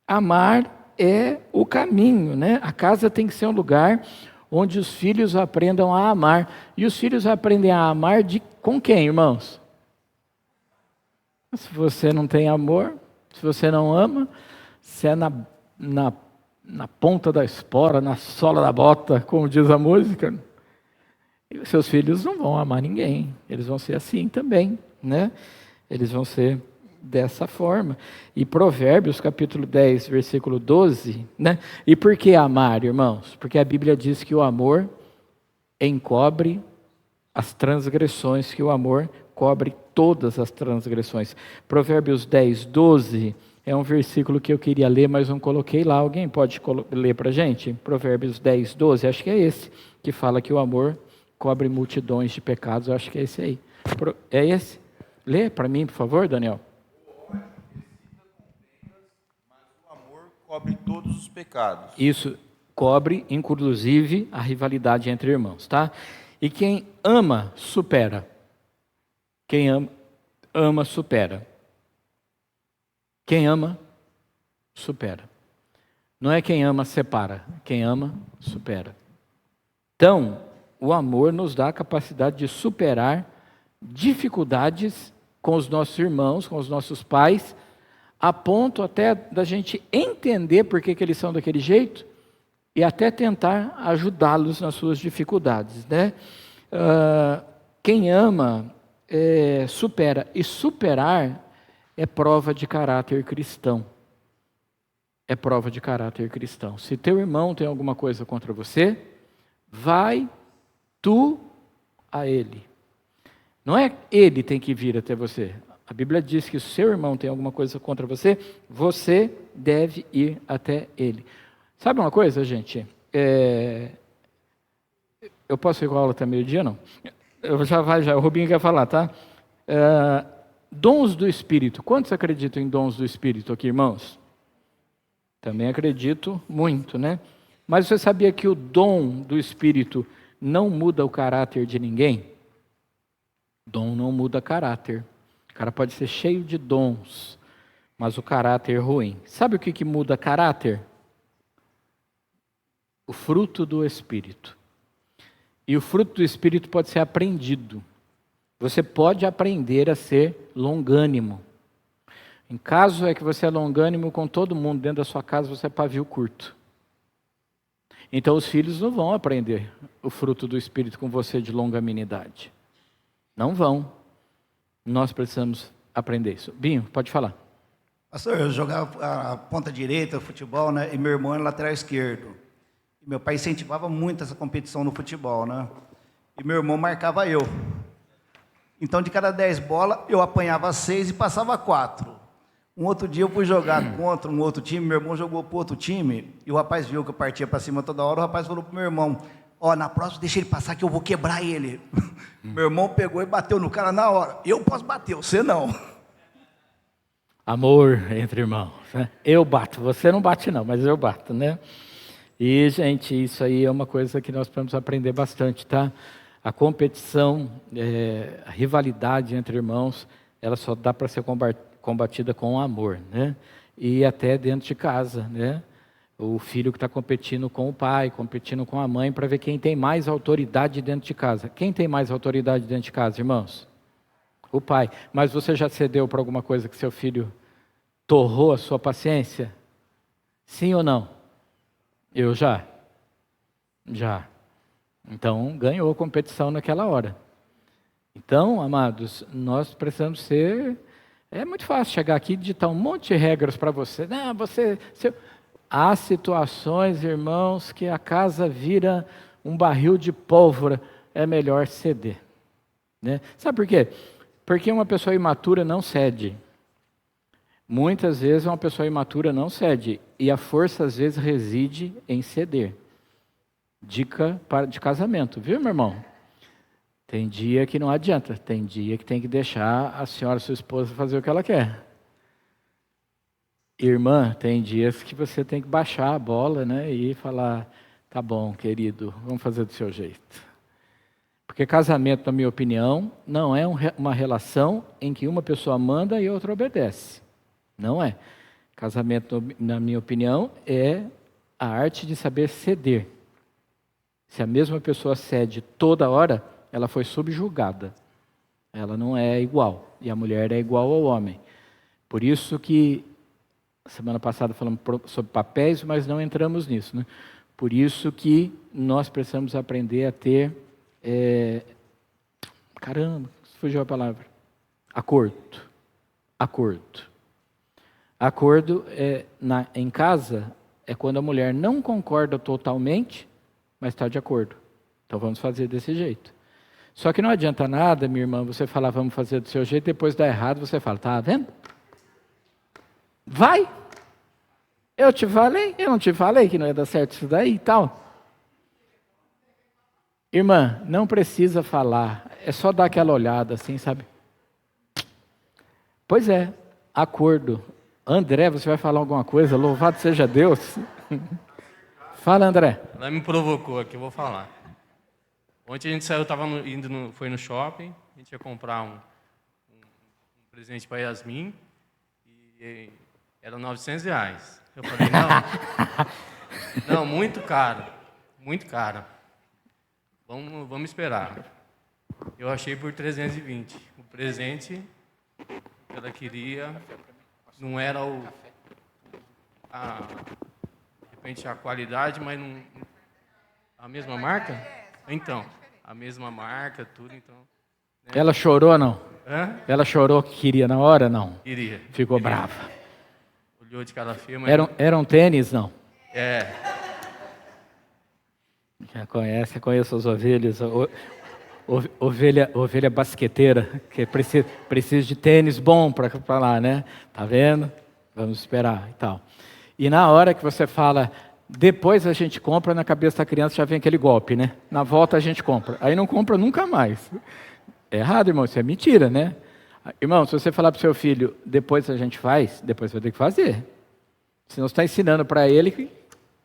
Amar é o caminho, né? A casa tem que ser um lugar onde os filhos aprendam a amar. E os filhos aprendem a amar com quem, irmãos? Se você não tem amor, se você não ama, se é na ponta da espora, na sola da bota, como diz a música, seus filhos não vão amar ninguém. Eles vão ser assim também, né? Eles vão ser dessa forma. E Provérbios, capítulo 10, versículo 12, né? E por que amar, irmãos? Porque a Bíblia diz que o amor encobre as transgressões, que o amor cobre todas as transgressões. Provérbios 10, 12 é um versículo que eu queria ler, mas não coloquei lá. Alguém pode ler para a gente? Provérbios 10, 12, acho que é esse, que fala que o amor cobre multidões de pecados. Eu acho que é esse aí. É esse? Lê para mim, por favor, Daniel. Cobre todos os pecados. Isso cobre, inclusive, a rivalidade entre irmãos, tá? E quem ama, supera. Quem ama, supera. Quem ama, supera. Não é quem ama, separa. Quem ama, supera. Então, o amor nos dá a capacidade de superar dificuldades com os nossos irmãos, com os nossos pais, a ponto até da gente entender por que eles são daquele jeito e até tentar ajudá-los nas suas dificuldades, né? Quem ama supera, e superar é prova de caráter cristão. É prova de caráter cristão. Se teu irmão tem alguma coisa contra você, vai tu a ele. Não é ele tem que vir até você. A Bíblia diz que se o seu irmão tem alguma coisa contra você, você deve ir até ele. Sabe uma coisa, gente? Eu posso ir com a aula até meio-dia, não? Já, o Rubinho quer falar, tá? Dons do Espírito. Quantos acreditam em dons do Espírito aqui, irmãos? Também acredito muito, né? Mas você sabia que o dom do Espírito não muda o caráter de ninguém? Dom não muda caráter. O cara pode ser cheio de dons, mas o caráter é ruim. Sabe o que muda caráter? O fruto do Espírito. E o fruto do Espírito pode ser aprendido. Você pode aprender a ser longânimo. Em caso é que você é longânimo com todo mundo dentro da sua casa, você é pavio curto. Então os filhos não vão aprender o fruto do Espírito com você de longanimidade. Não vão. Nós precisamos aprender isso. Binho, pode falar. Pastor, eu jogava a ponta direita, futebol, né? E meu irmão era lateral esquerdo. E meu pai incentivava muito essa competição no futebol, né? E meu irmão marcava eu. Então, de cada 10 bolas, eu apanhava 6 e passava 4. Um outro dia eu fui jogar contra um outro time, meu irmão jogou para outro time, e o rapaz viu que eu partia para cima toda hora, o rapaz falou para o meu irmão, na próxima deixa ele passar que eu vou quebrar ele. Meu irmão pegou e bateu no cara na hora. Eu posso bater, você não. Amor entre irmãos, né? Eu bato, você não bate não, mas eu bato, né? E, gente, isso aí é uma coisa que nós precisamos aprender bastante, tá? A competição, a rivalidade entre irmãos, ela só dá para ser combatida com amor, né? E até dentro de casa, né? O filho que está competindo com o pai, competindo com a mãe, para ver quem tem mais autoridade dentro de casa. Quem tem mais autoridade dentro de casa, irmãos? O pai. Mas você já cedeu para alguma coisa que seu filho torrou a sua paciência? Sim ou não? Eu já. Já. Então, ganhou a competição naquela hora. Então, amados, nós precisamos ser... É muito fácil chegar aqui e digitar um monte de regras para você. Não, Há situações, irmãos, que a casa vira um barril de pólvora. É melhor ceder. Né? Sabe por quê? Porque uma pessoa imatura não cede. Muitas vezes uma pessoa imatura não cede. E a força, às vezes, reside em ceder. Dica de casamento, viu, meu irmão? Tem dia que não adianta. Tem dia que tem que deixar a senhora, sua esposa, fazer o que ela quer. Irmã, tem dias que você tem que baixar a bola, né? E falar, tá bom, querido, vamos fazer do seu jeito. Porque casamento, na minha opinião, não é uma relação em que uma pessoa manda e outra obedece. Não é. Casamento, na minha opinião, é a arte de saber ceder. Se a mesma pessoa cede toda hora, ela foi subjugada. Ela não é igual. E a mulher é igual ao homem. Por isso que, semana passada falamos sobre papéis, mas não entramos nisso. Né? Por isso que nós precisamos aprender a ter... fugiu a palavra. Acordo. Acordo em casa é quando a mulher não concorda totalmente, mas está de acordo. Então vamos fazer desse jeito. Só que não adianta nada, minha irmã, você falar vamos fazer do seu jeito, depois dá errado, você fala, tá vendo? Vai! Eu não te falei que não ia dar certo isso daí e tal. Irmã, não precisa falar, é só dar aquela olhada assim, sabe? Pois é, acordo. André, você vai falar alguma coisa? Louvado seja Deus. Fala, André. Ela me provocou aqui, eu vou falar. Ontem a gente saiu, foi no shopping, a gente ia comprar um presente para Yasmin, e era R$900. Eu falei, não, muito caro. Vamos esperar. Eu achei por 320. O presente que ela queria não era de repente a qualidade, mas não a mesma marca? Então, a mesma marca, tudo, então. Né? Ela chorou, não? Hã? Ela chorou que queria na hora, não? Queria. Ficou brava. Olhou de cara feia, mas... Eram tênis, não? É. Já conheço as ovelhas. Ovelha basqueteira, que precisa de tênis bom para lá, né? Tá vendo? Vamos esperar e tal. E na hora que você fala, depois a gente compra, na cabeça da criança já vem aquele golpe, né? Na volta a gente compra. Aí não compra nunca mais. É errado, irmão, isso é mentira, né? Irmão, se você falar para o seu filho, depois a gente faz, depois vai ter que fazer. Senão você está ensinando para ele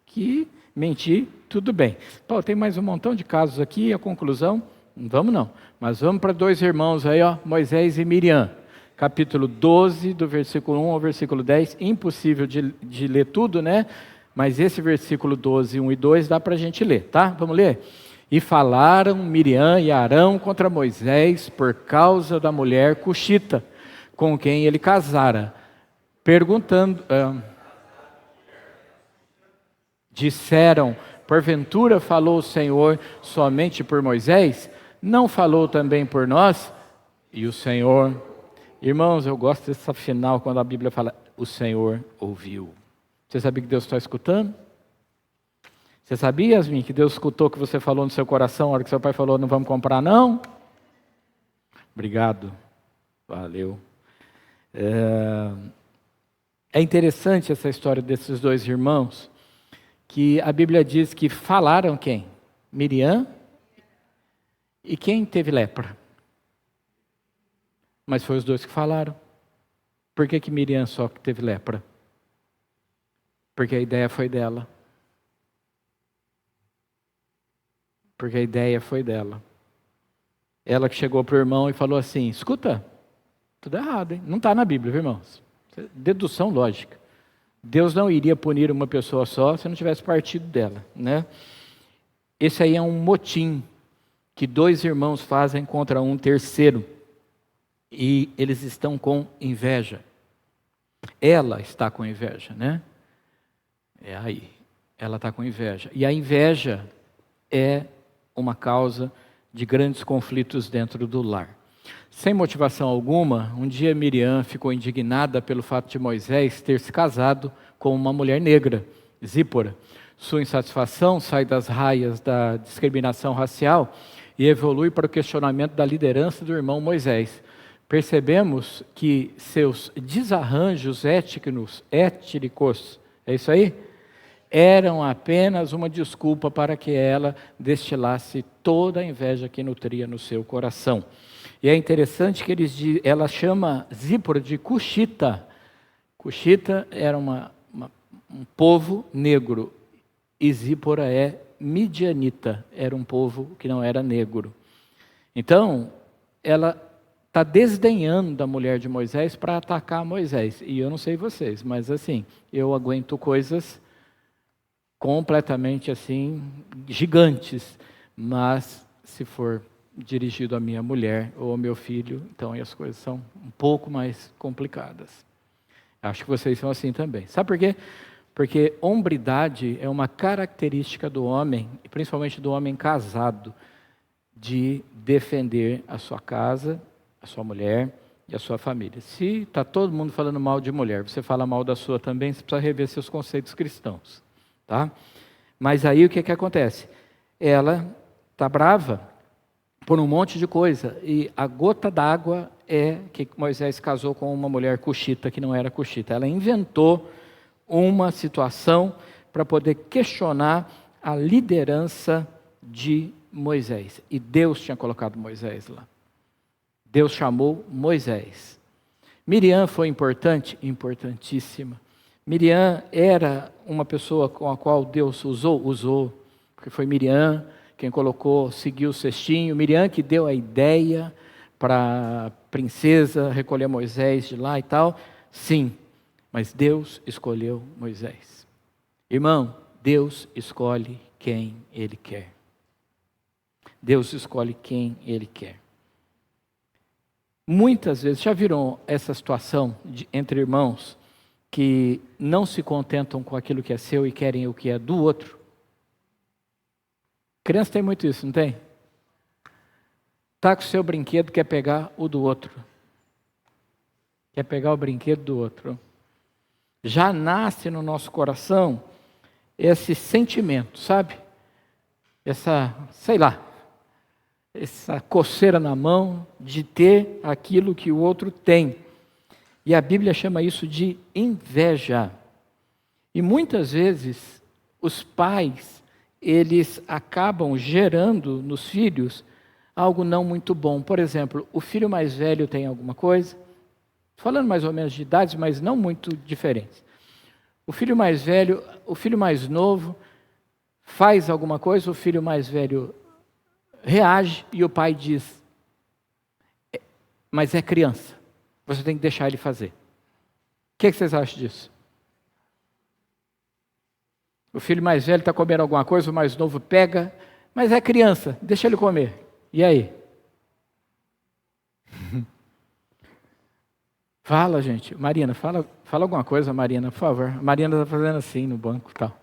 que mentir, tudo bem. Pô, tem mais um montão de casos aqui, a conclusão, não vamos não. Mas vamos para 2 irmãos aí, ó, Moisés e Miriam. Capítulo 12, do versículo 1 ao versículo 10. Impossível de ler tudo, né? Mas esse versículo 12, 1 e 2 dá para a gente ler, tá? Vamos ler? E falaram Miriam e Arão contra Moisés por causa da mulher cuxita, com quem ele casara, perguntando... Disseram, porventura falou o Senhor somente por Moisés? Não falou também por nós? E o Senhor... Irmãos, eu gosto dessa final, quando a Bíblia fala, o Senhor ouviu. Você sabia que Deus está escutando? Você sabia, Yasmin, que Deus escutou o que você falou no seu coração, na hora que seu pai falou, não vamos comprar, não? Obrigado. Valeu. É interessante essa história desses 2 irmãos, que a Bíblia diz que falaram quem? Miriam e quem teve lepra. Mas foi os 2 que falaram. Por que Miriam só que teve lepra? Porque a ideia foi dela. Porque a ideia foi dela. Ela que chegou para o irmão e falou assim, escuta, tudo errado, hein? Não está na Bíblia, viu, irmãos? Dedução lógica. Deus não iria punir uma pessoa só se não tivesse partido dela, né? Esse aí é um motim que 2 irmãos fazem contra um terceiro. e eles estão com inveja. Ela está com inveja, né? É aí, ela está com inveja. E a inveja é uma causa de grandes conflitos dentro do lar. Sem motivação alguma, um dia Miriam ficou indignada pelo fato de Moisés ter se casado com uma mulher negra, Zípora. Sua insatisfação sai das raias da discriminação racial e evolui para o questionamento da liderança do irmão Moisés. Percebemos que seus desarranjos étnicos, é isso aí? Eram apenas uma desculpa para que ela destilasse toda a inveja que nutria no seu coração. E é interessante que ela chama Zípora de Cuxita. Cuxita era um povo negro, e Zípora é midianita, era um povo que não era negro. Então, ela está desdenhando da mulher de Moisés para atacar Moisés. E eu não sei vocês, mas assim, eu aguento coisas completamente assim, gigantes, mas se for dirigido à minha mulher ou ao meu filho, então as coisas são um pouco mais complicadas. Acho que vocês são assim também. Sabe por quê? Porque hombridade é uma característica do homem, e principalmente do homem casado, de defender a sua casa, a sua mulher e a sua família. Se está todo mundo falando mal de mulher, você fala mal da sua também, você precisa rever seus conceitos cristãos. Tá? Mas aí o que acontece? Ela está brava por um monte de coisa, e a gota d'água é que Moisés casou com uma mulher cuxita que não era cuxita. Ela inventou uma situação para poder questionar a liderança de Moisés. E Deus tinha colocado Moisés lá. Deus chamou Moisés. Miriam foi importante? Importantíssima. Miriam era uma pessoa com a qual Deus usou, porque foi Miriam quem seguiu o cestinho, Miriam que deu a ideia para a princesa recolher Moisés de lá e tal. Sim, mas Deus escolheu Moisés. Irmão, Deus escolhe quem Ele quer. Deus escolhe quem Ele quer. Muitas vezes, já viram essa situação entre irmãos que não se contentam com aquilo que é seu e querem o que é do outro? Criança tem muito isso, não tem? Está com o seu brinquedo, quer pegar o do outro. Quer pegar o brinquedo do outro. Já nasce no nosso coração esse sentimento, sabe? Essa coceira na mão de ter aquilo que o outro tem. E a Bíblia chama isso de inveja. E muitas vezes os pais, eles acabam gerando nos filhos algo não muito bom. Por exemplo, o filho mais velho tem alguma coisa, falando mais ou menos de idades, mas não muito diferentes. O filho mais velho, o filho mais novo faz alguma coisa, o filho mais velho reage e o pai diz: mas é criança, você tem que deixar ele fazer. O que vocês acham disso? O filho mais velho está comendo alguma coisa, o mais novo pega, mas é criança, deixa ele comer. E aí? Fala, gente. Marina, fala alguma coisa, Marina, por favor. A Marina está fazendo assim no banco e tal.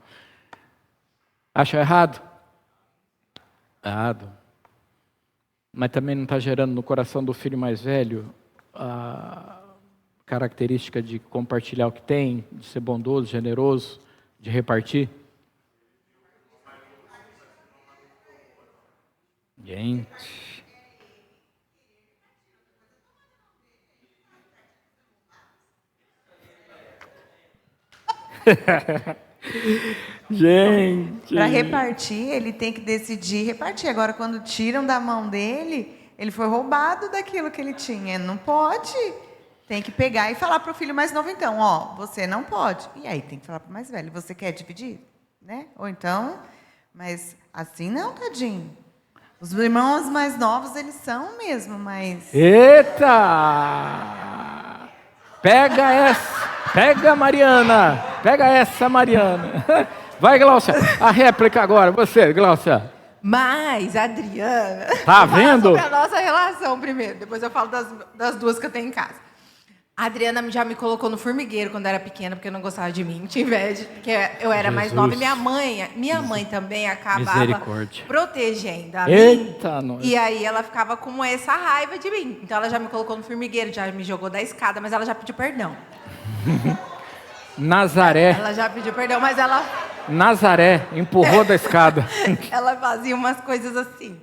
Acha errado? Errado. Mas também não está gerando no coração do filho mais velho a característica de compartilhar o que tem, de ser bondoso, generoso, de repartir? Gente. Gente. Para repartir, ele tem que decidir repartir. Agora, quando tiram da mão dele, ele foi roubado daquilo que ele tinha. Não pode. Tem que pegar e falar para o filho mais novo, então, ó, você não pode. E aí tem que falar para o mais velho, você quer dividir? Né? Ou então, mas assim não, tadinho. Os irmãos mais novos, eles são mesmo, mas... Eita! Pega essa! Pega, Mariana! Pega essa, Mariana! Vai, Glaucia! A réplica agora, você, Glaucia. Mas, Adriana... Tá vendo? Sobre a nossa relação primeiro, depois eu falo das duas que eu tenho em casa. A Adriana já me colocou no formigueiro quando eu era pequena, porque eu não gostava de mim, tinha inveja, porque eu era mais nova. E minha mãe também acabava protegendo a mim. E aí ela ficava com essa raiva de mim. Então ela já me colocou no formigueiro, já me jogou da escada, mas ela já pediu perdão. Nazaré. Ela já pediu perdão, mas ela... Nazaré empurrou da escada. Ela fazia umas coisas assim.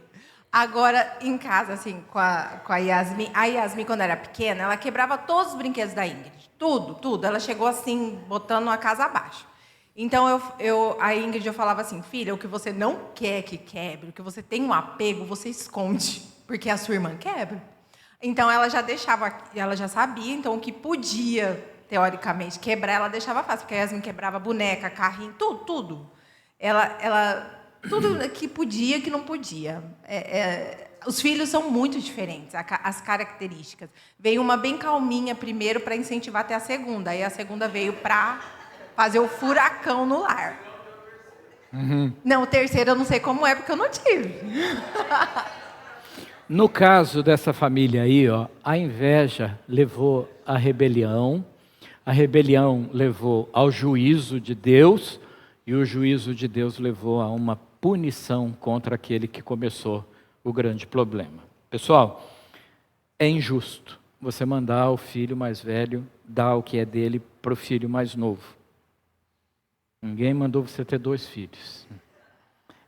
Agora, em casa, assim, com a Yasmin... A Yasmin, quando era pequena, ela quebrava todos os brinquedos da Ingrid. Tudo. Ela chegou, assim, botando a casa abaixo. Então, a Ingrid, eu falava assim, filha, o que você não quer que quebre, o que você tem um apego, você esconde, porque a sua irmã quebra. Então, ela já deixava... Ela já sabia, então, o que podia, teoricamente, quebrar, ela deixava fácil. Porque a Yasmin quebrava boneca, carrinho, tudo. Ela tudo que podia, que não podia. Os filhos são muito diferentes, as características. Veio uma bem calminha primeiro para incentivar até a segunda. Aí a segunda veio para fazer o furacão no lar. Não, o terceiro eu não sei como é, porque eu não tive. No caso dessa família aí, ó, a inveja levou à rebelião. A rebelião levou ao juízo de Deus. E o juízo de Deus levou a uma punição contra aquele que começou o grande problema. Pessoal, é injusto você mandar o filho mais velho dar o que é dele para o filho mais novo. Ninguém mandou você ter 2 filhos.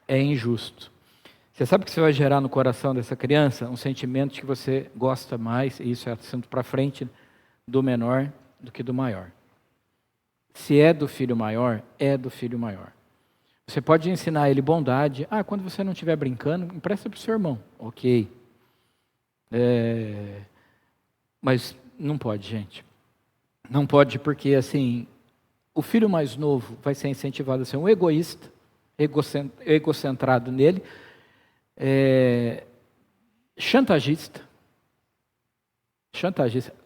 É injusto. Você sabe o que você vai gerar no coração dessa criança? Um sentimento de que você gosta mais, e isso é assunto para frente, do menor do que do maior. Se é do filho maior, é do filho maior. Você pode ensinar ele bondade. Quando você não estiver brincando, empresta para o seu irmão. Ok. Mas não pode, gente. Não pode porque, assim, o filho mais novo vai ser incentivado a ser um egoísta, egocentrado nele, chantagista.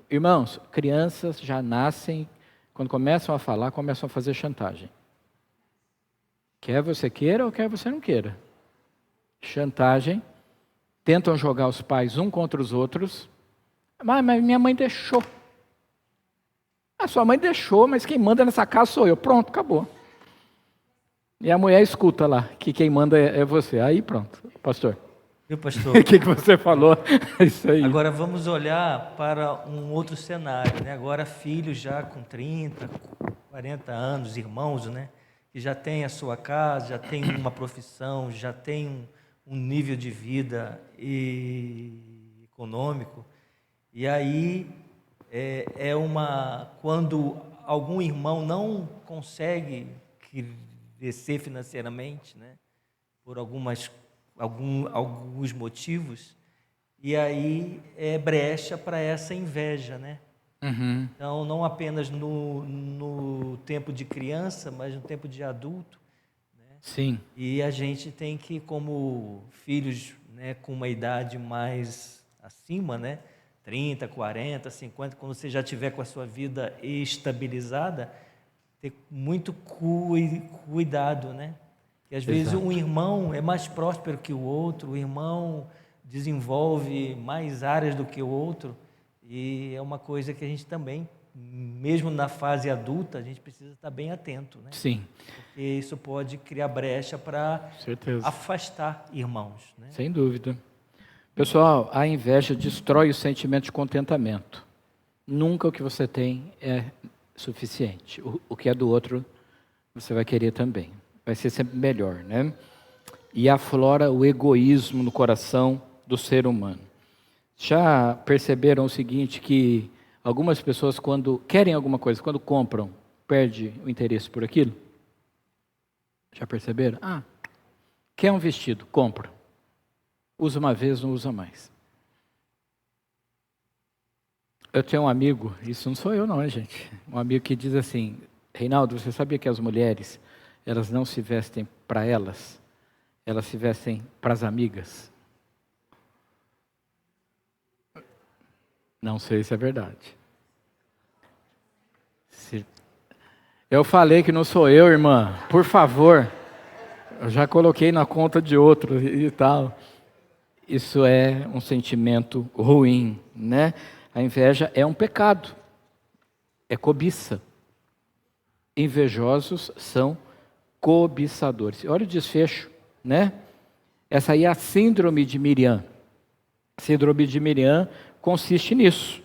Irmãos, crianças já nascem, quando começam a falar, começam a fazer chantagem. Quer você queira ou quer você não queira. Chantagem. Tentam jogar os pais um contra os outros. Mas minha mãe deixou. Sua mãe deixou, mas quem manda nessa casa sou eu. Pronto, acabou. E a mulher escuta lá, que quem manda é você. Aí pronto, pastor. Viu, pastor? O que você falou? Isso aí. Agora vamos olhar para um outro cenário, né? Agora filhos já com 30, 40 anos, irmãos, né? Que já tem a sua casa, já tem uma profissão, já tem um nível de vida econômico. E aí quando algum irmão não consegue crescer financeiramente, né? Por alguns motivos, e aí é brecha para essa inveja, né? Então, não apenas no tempo de criança, mas no tempo de adulto, né? Sim. E a gente tem que, como filhos, né, com uma idade mais acima, né, 30, 40, 50, quando você já tiver com a sua vida estabilizada, ter muito cuidado, né? E às vezes um irmão é mais próspero que o outro, o irmão desenvolve mais áreas do que o outro, e é uma coisa que a gente também, mesmo na fase adulta, a gente precisa estar bem atento, né? Sim. Porque isso pode criar brecha para afastar irmãos, né? Sem dúvida. Pessoal, a inveja destrói o sentimento de contentamento. Nunca o que você tem é suficiente. O que é do outro, você vai querer também. Vai ser sempre melhor, né? E aflora o egoísmo no coração do ser humano. Já perceberam o seguinte, que algumas pessoas, quando querem alguma coisa, quando compram, perdem o interesse por aquilo? Já perceberam? Quer um vestido? Compra. Usa uma vez, não usa mais. Eu tenho um amigo, isso não sou eu não, gente? Um amigo que diz assim, Reinaldo, você sabia que as mulheres, elas não se vestem para elas se vestem para as amigas? Não sei se é verdade. Eu falei que não sou eu, irmã. Por favor. Eu já coloquei na conta de outro e tal. Isso é um sentimento ruim, né? A inveja é um pecado, é cobiça. Invejosos são cobiçadores. Olha o desfecho, né? Essa aí é a síndrome de Miriam. A síndrome de Miriam consiste nisso,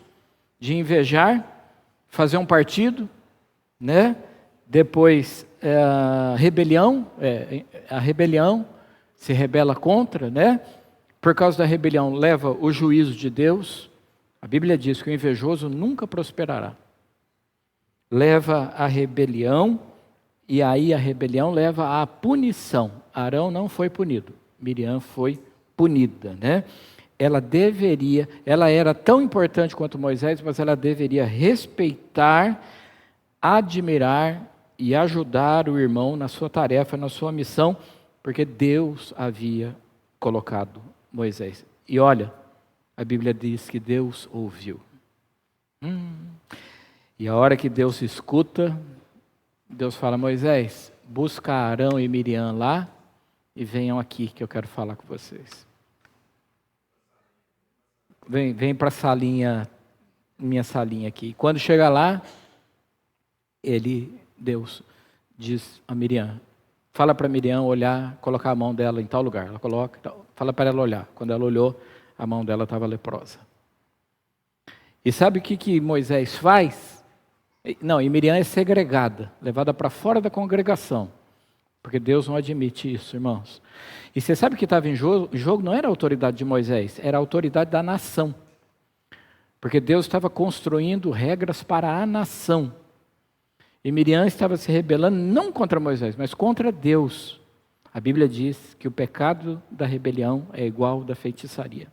de invejar, fazer um partido, né? Depois a rebelião se rebela contra, né? Por causa da rebelião leva o juízo de Deus. A Bíblia diz que o invejoso nunca prosperará. Leva a rebelião, e aí a rebelião leva à punição. Arão não foi punido, Miriam foi punida, né? Ela era tão importante quanto Moisés, mas ela deveria respeitar, admirar e ajudar o irmão na sua tarefa, na sua missão, porque Deus havia colocado Moisés. E olha, a Bíblia diz que Deus ouviu. E a hora que Deus escuta, Deus fala: Moisés, busca Arão e Miriam lá e venham aqui que eu quero falar com vocês. Vem para a salinha, minha salinha aqui. Quando chega lá, Deus diz a Miriam, fala para Miriam olhar, colocar a mão dela em tal lugar. Ela coloca, fala para ela olhar. Quando ela olhou, a mão dela estava leprosa. E sabe o que Moisés faz? Não, e Miriam é segregada, levada para fora da congregação. Porque Deus não admite isso, irmãos. E você sabe o que estava em jogo? Não era a autoridade de Moisés, era a autoridade da nação. Porque Deus estava construindo regras para a nação. E Miriam estava se rebelando não contra Moisés, mas contra Deus. A Bíblia diz que o pecado da rebelião é igual ao da feitiçaria.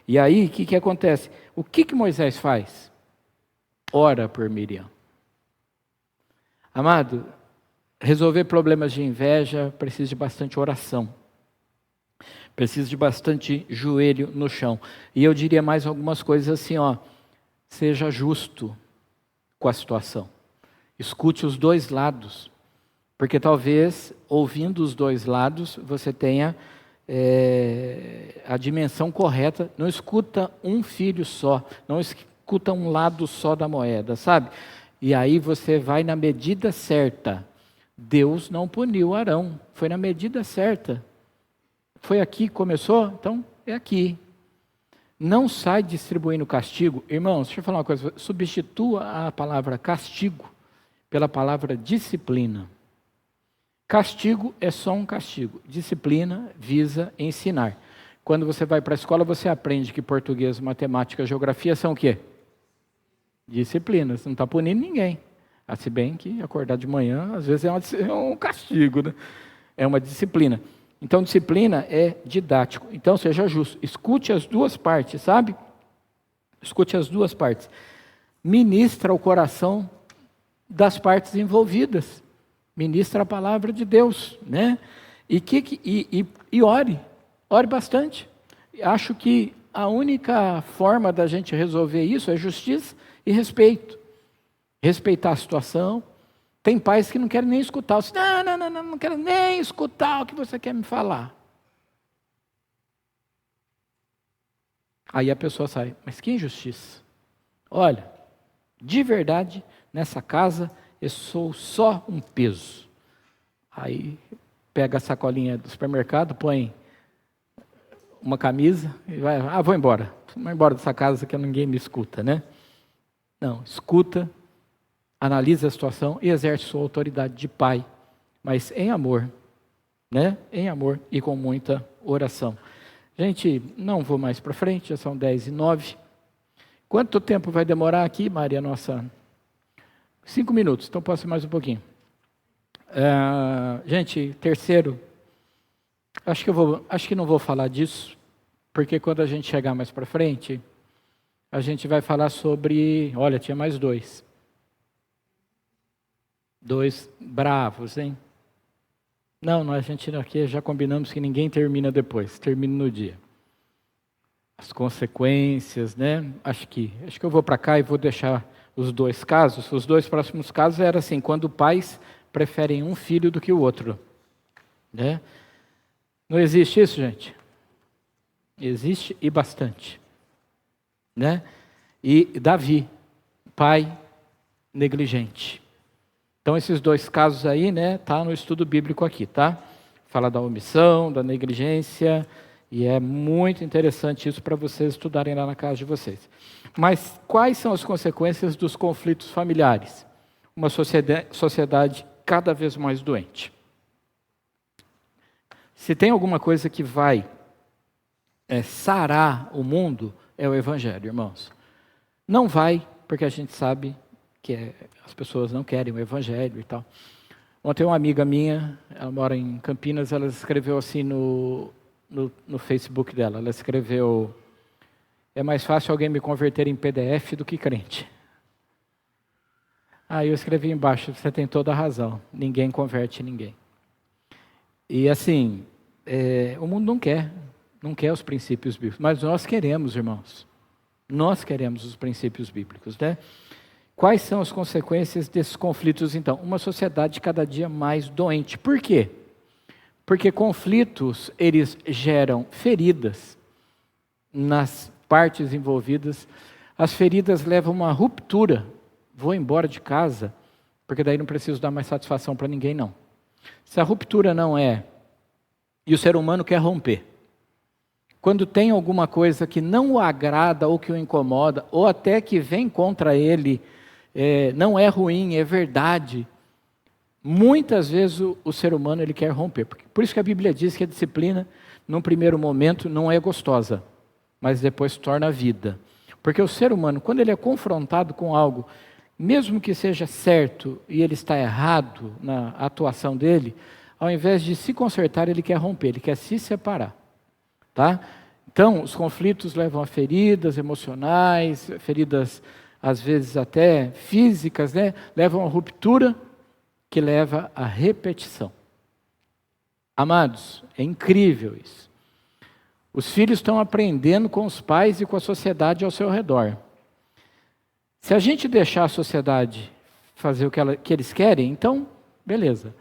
E aí, o que acontece? O que Moisés faz? Ora por Miriam. Amado, resolver problemas de inveja precisa de bastante oração. Precisa de bastante joelho no chão. E eu diria mais algumas coisas assim, seja justo com a situação. Escute os dois lados. Porque talvez, ouvindo os dois lados, você tenha a dimensão correta. Não escuta um filho só. Não escuta um lado só da moeda, sabe? E aí você vai na medida certa. Deus não puniu Arão. Foi na medida certa. Foi aqui que começou? Então, é aqui. Não sai distribuindo castigo. Irmãos, deixa eu falar uma coisa. Substitua a palavra castigo pela palavra disciplina. Castigo é só um castigo. Disciplina visa ensinar. Quando você vai para a escola, você aprende que português, matemática, geografia são o quê? Disciplinas. Não está punindo ninguém. Se bem que acordar de manhã, às vezes é um castigo, né? É uma disciplina. Então, disciplina é didático. Então, seja justo. Escute as duas partes, sabe? Escute as duas partes. Ministra o coração das partes envolvidas. Ministra a palavra de Deus, né? E ore. Ore bastante. Acho que a única forma da gente resolver isso é justiça e respeito. Respeitar a situação. Tem pais que não querem nem escutar. Não quero nem escutar o que você quer me falar. Aí a pessoa sai, mas que injustiça. Olha, de verdade, nessa casa eu sou só um peso. Aí pega a sacolinha do supermercado, põe uma camisa e vai, vou embora. Vou embora dessa casa que ninguém me escuta, né? Não, escuta, analisa a situação e exerce sua autoridade de pai, mas em amor, né? Em amor e com muita oração. Gente, não vou mais para frente, já são 10h09. Quanto tempo vai demorar aqui, Maria, nossa? 5 minutos, então posso ir mais um pouquinho. Gente, terceiro, acho que não vou falar disso, porque quando a gente chegar mais para frente, a gente vai falar sobre, olha, tinha mais 2. 2 bravos, hein? Não, a gente aqui já combinamos que ninguém termina depois, termina no dia. As consequências, né? Acho que eu vou para cá e vou deixar os 2 casos. Os 2 próximos casos eram assim, quando pais preferem um filho do que o outro. né? Não existe isso, gente? Existe e bastante, né? E Davi, pai negligente. Então, esses dois casos aí, né, tá no estudo bíblico aqui, tá? Fala da omissão, da negligência, e é muito interessante isso para vocês estudarem lá na casa de vocês. Mas quais são as consequências dos conflitos familiares? Uma sociedade cada vez mais doente. Se tem alguma coisa que vai sarar o mundo, é o Evangelho, irmãos. Não vai, porque a gente sabe que as pessoas não querem o Evangelho e tal. Ontem uma amiga minha, ela mora em Campinas, ela escreveu assim no Facebook dela, ela escreveu: é mais fácil alguém me converter em PDF do que crente. Aí eu escrevi embaixo: você tem toda a razão, ninguém converte ninguém. E assim, o mundo não quer os princípios bíblicos, mas nós queremos, irmãos. Nós queremos os princípios bíblicos, né? Quais são as consequências desses conflitos, então? Uma sociedade cada dia mais doente. Por quê? Porque conflitos, eles geram feridas nas partes envolvidas. As feridas levam a uma ruptura. Vou embora de casa, porque daí não preciso dar mais satisfação para ninguém, não. Se a ruptura não é, e o ser humano quer romper, quando tem alguma coisa que não o agrada ou que o incomoda, ou até que vem contra ele, não é ruim, é verdade, muitas vezes o ser humano ele quer romper. Por isso que a Bíblia diz que a disciplina, num primeiro momento, não é gostosa, mas depois torna vida. Porque o ser humano, quando ele é confrontado com algo, mesmo que seja certo e ele está errado na atuação dele, ao invés de se consertar, ele quer romper, ele quer se separar. Tá? Então, os conflitos levam a feridas emocionais, feridas às vezes até físicas, né? Levam a ruptura, que leva à repetição. Amados, é incrível isso. Os filhos estão aprendendo com os pais e com a sociedade ao seu redor. Se a gente deixar a sociedade fazer o que eles querem, então, beleza.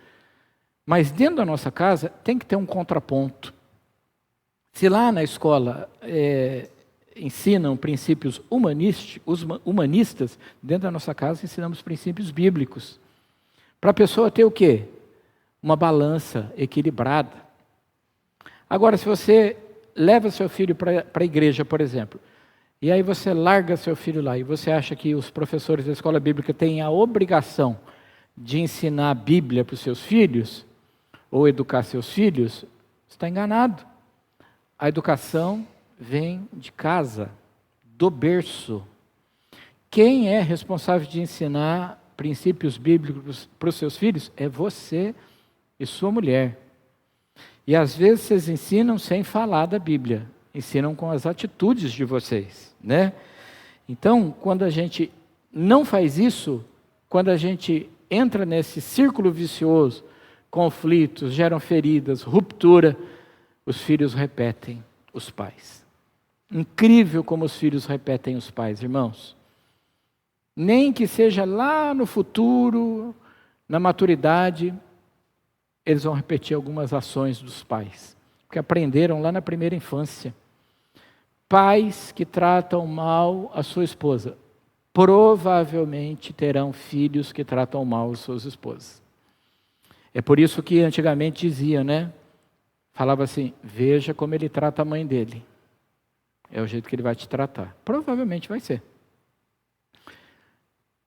Mas dentro da nossa casa tem que ter um contraponto. Se lá na escola ensinam princípios humanistas, dentro da nossa casa ensinamos princípios bíblicos. Para a pessoa ter o quê? Uma balança equilibrada. Agora, se você leva seu filho para a igreja, por exemplo, e aí você larga seu filho lá, e você acha que os professores da escola bíblica têm a obrigação de ensinar a Bíblia para os seus filhos, ou educar seus filhos, você está enganado. A educação vem de casa, do berço. Quem é responsável de ensinar princípios bíblicos para os seus filhos é você e sua mulher. E às vezes vocês ensinam sem falar da Bíblia, ensinam com as atitudes de vocês, né? Então, quando a gente não faz isso, quando a gente entra nesse círculo vicioso, conflitos, geram feridas, ruptura, os filhos repetem os pais. Incrível como os filhos repetem os pais, irmãos. Nem que seja lá no futuro, na maturidade, eles vão repetir algumas ações dos pais, porque aprenderam lá na primeira infância. Pais que tratam mal a sua esposa, provavelmente terão filhos que tratam mal as suas esposas. É por isso que antigamente dizia, né? Falava assim: veja como ele trata a mãe dele. É o jeito que ele vai te tratar. Provavelmente vai ser.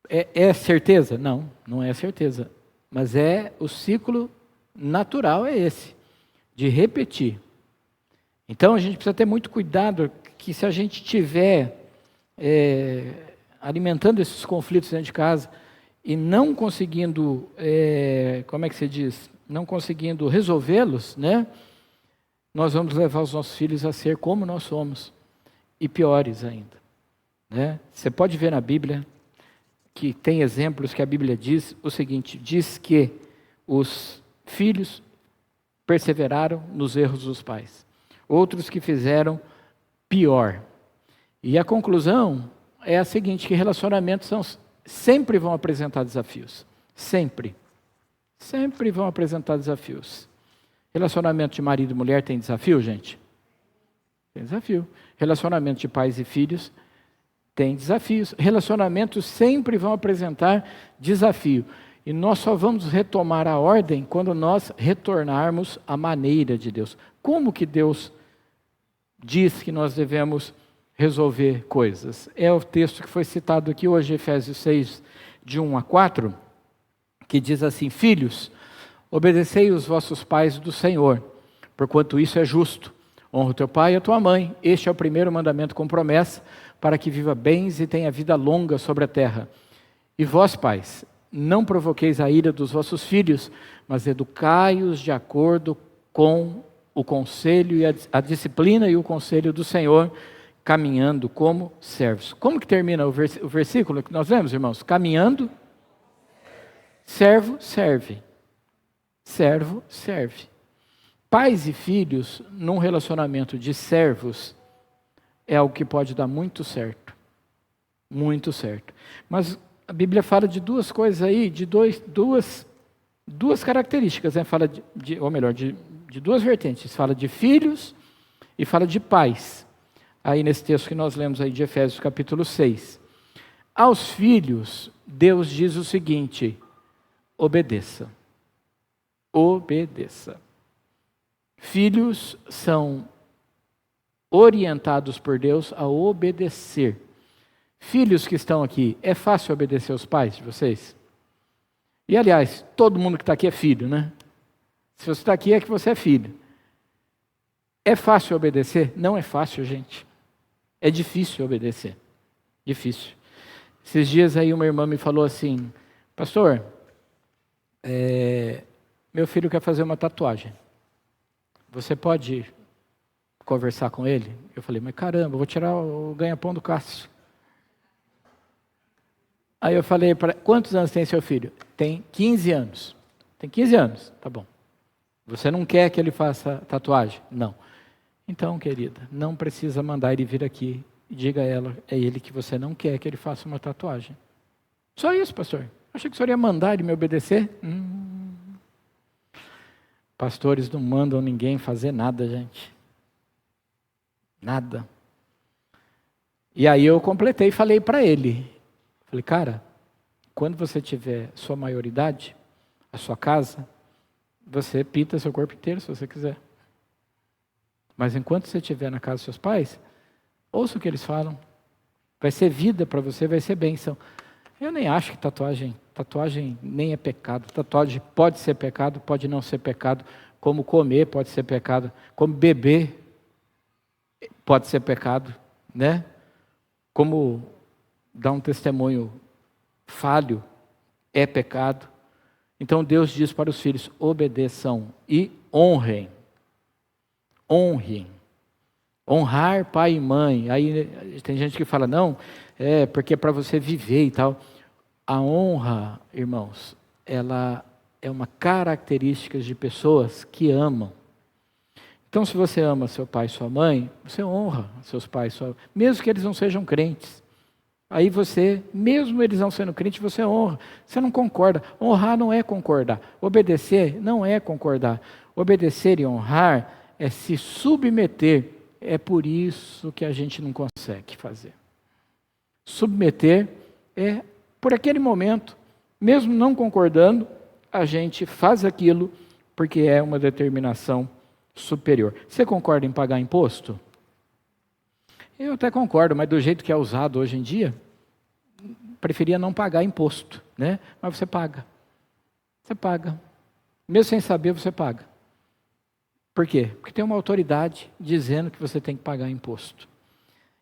É certeza? Não, não é certeza. Mas o ciclo natural é esse, de repetir. Então a gente precisa ter muito cuidado, que se a gente estiver alimentando esses conflitos dentro de casa e não conseguindo, como é que se diz? Não conseguindo resolvê-los, né? Nós vamos levar os nossos filhos a ser como nós somos, e piores ainda, né? Você pode ver na Bíblia que tem exemplos que a Bíblia diz o seguinte: diz que os filhos perseveraram nos erros dos pais, outros que fizeram pior. E a conclusão é a seguinte: que relacionamentos sempre vão apresentar desafios, sempre vão apresentar desafios. Relacionamento de marido e mulher tem desafio, gente? Tem desafio. Relacionamento de pais e filhos tem desafios. Relacionamentos sempre vão apresentar desafio. E nós só vamos retomar a ordem quando nós retornarmos à maneira de Deus. Como que Deus diz que nós devemos resolver coisas? É o texto que foi citado aqui hoje, Efésios 6, de 1 a 4, que diz assim: filhos, obedecei os vossos pais do Senhor, porquanto isso é justo. Honra o teu pai e a tua mãe. Este é o primeiro mandamento com promessa, para que viva bens e tenha vida longa sobre a terra. E vós, pais, não provoqueis a ira dos vossos filhos, mas educai-os de acordo com o conselho e a disciplina e o conselho do Senhor, caminhando como servos. Como que termina o versículo que nós lemos, irmãos? Caminhando, servo serve. Servo serve. Pais e filhos, num relacionamento de servos, é algo que pode dar muito certo. Muito certo. Mas a Bíblia fala de duas coisas aí, de duas características, né? Fala de duas vertentes. Fala de filhos e fala de pais. Aí nesse texto que nós lemos aí de Efésios capítulo 6. Aos filhos, Deus diz o seguinte: obedeça. Obedeça. Filhos são orientados por Deus a obedecer. Filhos que estão aqui, é fácil obedecer aos pais de vocês? E aliás, todo mundo que está aqui é filho, né? Se você está aqui é que você é filho. É fácil obedecer? Não é fácil, gente. É difícil obedecer. Difícil. Esses dias aí uma irmã me falou assim: pastor, meu filho quer fazer uma tatuagem. Você pode conversar com ele? Eu falei: mas caramba, eu vou tirar o ganha-pão do Cássio. Aí eu falei para quantos anos tem seu filho? Tem 15 anos. Tem 15 anos, tá bom. Você não quer que ele faça tatuagem? Não. Então, querida, não precisa mandar ele vir aqui e diga a ele que você não quer que ele faça uma tatuagem. Só isso, pastor. Achei que o senhor ia mandar ele me obedecer? Pastores não mandam ninguém fazer nada, gente. Nada. E aí eu completei e falei para ele. Falei: cara, quando você tiver sua maioridade, a sua casa, você pinta seu corpo inteiro se você quiser. Mas enquanto você estiver na casa dos seus pais, ouça o que eles falam. Vai ser vida para você, vai ser bênção. Eu nem acho que tatuagem nem é pecado. Tatuagem pode ser pecado, pode não ser pecado. Como comer pode ser pecado. Como beber pode ser pecado, né? Como dar um testemunho falho é pecado. Então Deus diz para os filhos: obedeçam e honrem. Honrem. Honrar pai e mãe. Aí tem gente que fala: não, porque é para você viver e tal. A honra, irmãos, ela é uma característica de pessoas que amam. Então, se você ama seu pai e sua mãe, você honra seus pais, mesmo que eles não sejam crentes. Aí você, mesmo eles não sendo crentes, você honra. Você não concorda. Honrar não é concordar. Obedecer não é concordar. Obedecer e honrar é se submeter. É por isso que a gente não consegue fazer. Submeter é, por aquele momento, mesmo não concordando, a gente faz aquilo porque é uma determinação superior. Você concorda em pagar imposto? Eu até concordo, mas do jeito que é usado hoje em dia, preferia não pagar imposto, né? Mas você paga. Você paga. Mesmo sem saber, você paga. Por quê? Porque tem uma autoridade dizendo que você tem que pagar imposto.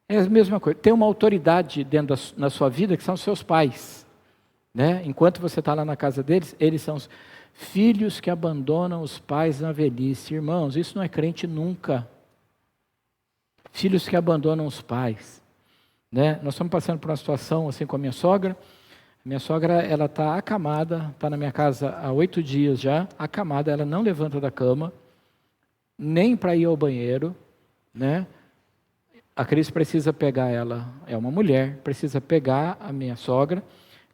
É a mesma coisa. Tem uma autoridade dentro na sua vida que são os seus pais, né? Enquanto você está lá na casa deles, eles são os filhos que abandonam os pais na velhice. Irmãos, isso não é crente nunca. Filhos que abandonam os pais, né? Nós estamos passando por uma situação assim com a minha sogra. A minha sogra, ela está acamada, está na minha casa há 8 dias já, acamada, ela não levanta da cama, nem para ir ao banheiro, né? A Cris precisa pegar ela, é uma mulher, precisa pegar a minha sogra,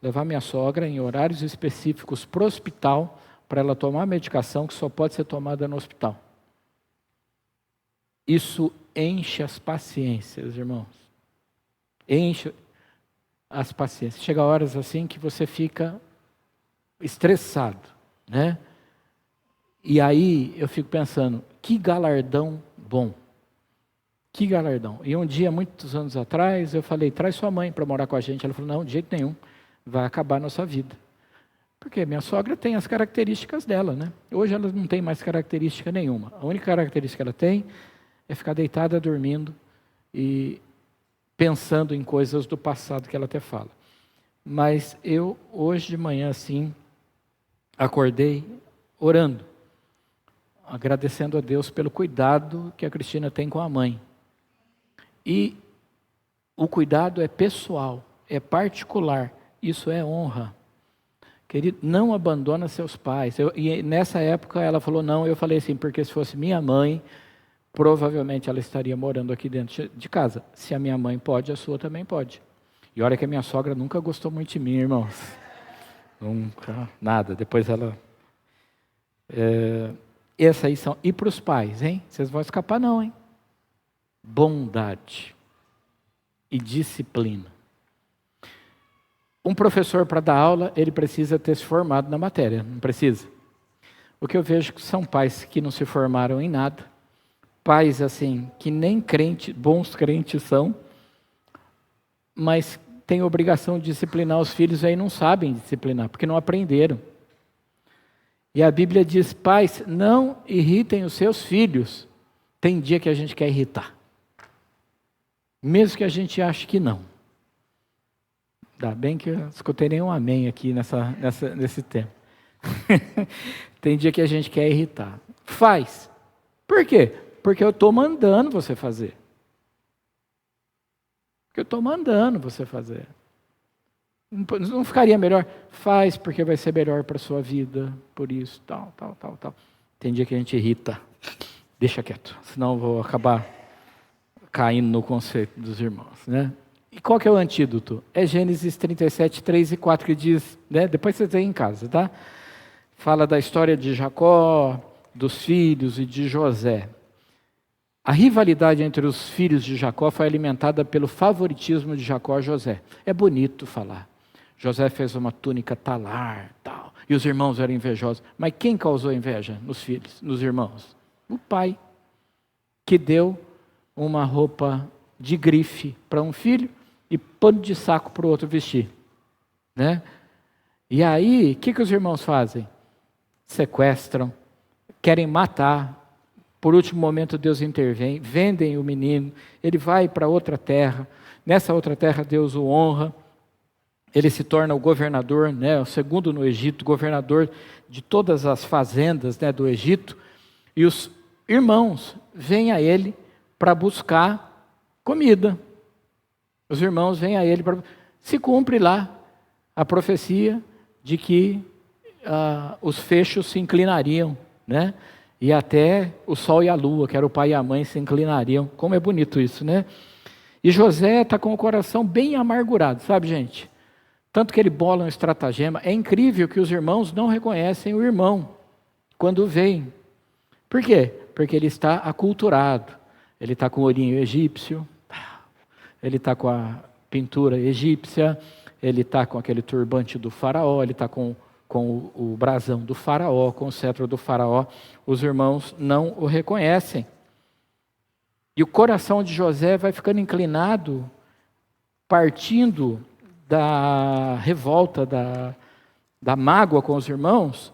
levar a minha sogra em horários específicos para o hospital, para ela tomar medicação que só pode ser tomada no hospital. Isso enche as paciências, irmãos. Enche as paciências. Chega horas assim que você fica estressado, né? E aí eu fico pensando, que galardão bom. Que galardão. E um dia, muitos anos atrás, eu falei, traz sua mãe para morar com a gente. Ela falou, não, de jeito nenhum, vai acabar a nossa vida. Porque minha sogra tem as características dela, né? Hoje ela não tem mais característica nenhuma. A única característica que ela tem é ficar deitada, dormindo e pensando em coisas do passado que ela até fala. Mas eu, hoje de manhã, assim, acordei orando, agradecendo a Deus pelo cuidado que a Cristina tem com a mãe. E o cuidado é pessoal, é particular, isso é honra. Querido, não abandona seus pais. E nessa época ela falou não, eu falei assim, porque se fosse minha mãe, provavelmente ela estaria morando aqui dentro de casa. Se a minha mãe pode, a sua também pode. E olha que a minha sogra nunca gostou muito de mim, irmãos. Nunca, nada. Depois ela... Essas aí são... E para os pais, hein? Vocês vão escapar não, hein? Bondade e disciplina. Um professor, para dar aula, ele precisa ter se formado na matéria, não precisa? O que eu vejo que são pais que não se formaram em nada, pais assim, que nem bons crentes são, mas têm obrigação de disciplinar os filhos e aí não sabem disciplinar, porque não aprenderam. E a Bíblia diz, pais, não irritem os seus filhos. Tem dia que a gente quer irritar, mesmo que a gente ache que não. Dá bem que eu escutei nenhum amém aqui nesse tempo. Tem dia que a gente quer irritar. Faz. Por quê? Porque eu estou mandando você fazer. Porque eu estou mandando você fazer. Não ficaria melhor? Faz, porque vai ser melhor para a sua vida, por isso, tal. Tem dia que a gente irrita. Deixa quieto, senão eu vou acabar caindo no conceito dos irmãos, né? E qual que é o antídoto? É Gênesis 37, 3 e 4, que diz, né? Depois você tem em casa, tá? Fala da história de Jacó, dos filhos e de José. A rivalidade entre os filhos de Jacó foi alimentada pelo favoritismo de Jacó a José. É bonito falar. José fez uma túnica talar, tal, e os irmãos eram invejosos. Mas quem causou inveja nos filhos, nos irmãos? O pai, que deu uma roupa de grife para um filho e pano de saco para o outro vestir, né? E aí, o que os irmãos fazem? Sequestram, querem matar. Por último momento, Deus intervém, vendem o menino, ele vai para outra terra. Nessa outra terra, Deus o honra. Ele se torna o governador, né, o segundo no Egito, governador de todas as fazendas, né, do Egito. E os irmãos vêm a ele para buscar comida. Os irmãos vêm a ele para... Se cumpre lá a profecia de que os fechos se inclinariam, né? E até o sol e a lua, que era o pai e a mãe, se inclinariam. Como é bonito isso, né? E José está com o coração bem amargurado, sabe, gente? Tanto que ele bola um estratagema. É incrível que os irmãos não reconhecem o irmão quando vem. Por quê? Porque ele está aculturado. Ele está com o olhinho egípcio, ele está com a pintura egípcia, ele está com aquele turbante do faraó, ele está com o brasão do faraó, com o cetro do faraó. Os irmãos não o reconhecem. E o coração de José vai ficando inclinado, partindo da revolta, da mágoa com os irmãos,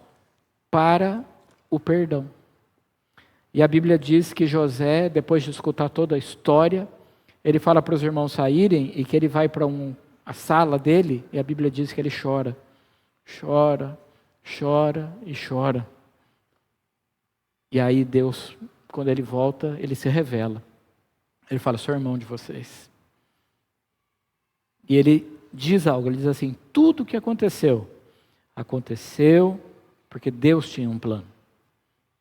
para o perdão. E a Bíblia diz que José, depois de escutar toda a história, ele fala para os irmãos saírem e que ele vai para a sala dele, e a Bíblia diz que ele chora. Chora, chora e chora. E aí Deus, quando ele volta, ele se revela. Ele fala, sou irmão de vocês. E ele diz algo, ele diz assim, tudo o que aconteceu porque Deus tinha um plano.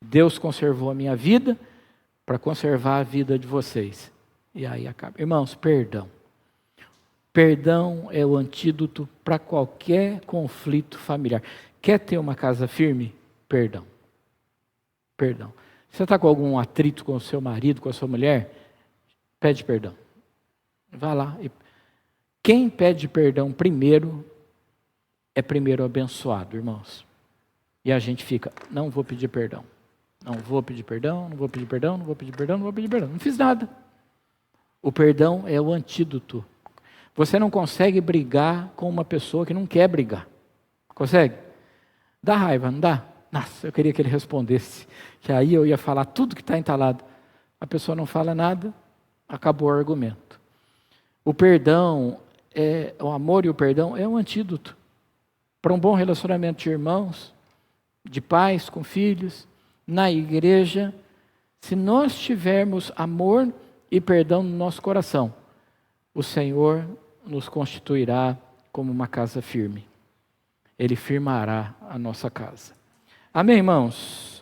Deus conservou a minha vida para conservar a vida de vocês. E aí acaba. Irmãos, perdão. Perdão é o antídoto para qualquer conflito familiar. Quer ter uma casa firme? Perdão. Perdão. Você está com algum atrito com o seu marido, com a sua mulher? Pede perdão. Vá lá. Quem pede perdão primeiro é primeiro abençoado, irmãos. E a gente fica, não vou pedir perdão. Não vou pedir perdão, não vou pedir perdão, não vou pedir perdão, não vou pedir perdão. Não fiz nada. O perdão é o antídoto. Você não consegue brigar com uma pessoa que não quer brigar. Consegue? Dá raiva, não dá? Nossa, eu queria que ele respondesse. Que aí eu ia falar tudo que está entalado. A pessoa não fala nada, acabou o argumento. O perdão, o amor e o perdão é um antídoto para um bom relacionamento de irmãos, de pais com filhos, na igreja. Se nós tivermos amor e perdão no nosso coração, o Senhor nos constituirá como uma casa firme. Ele firmará a nossa casa. Amém, irmãos?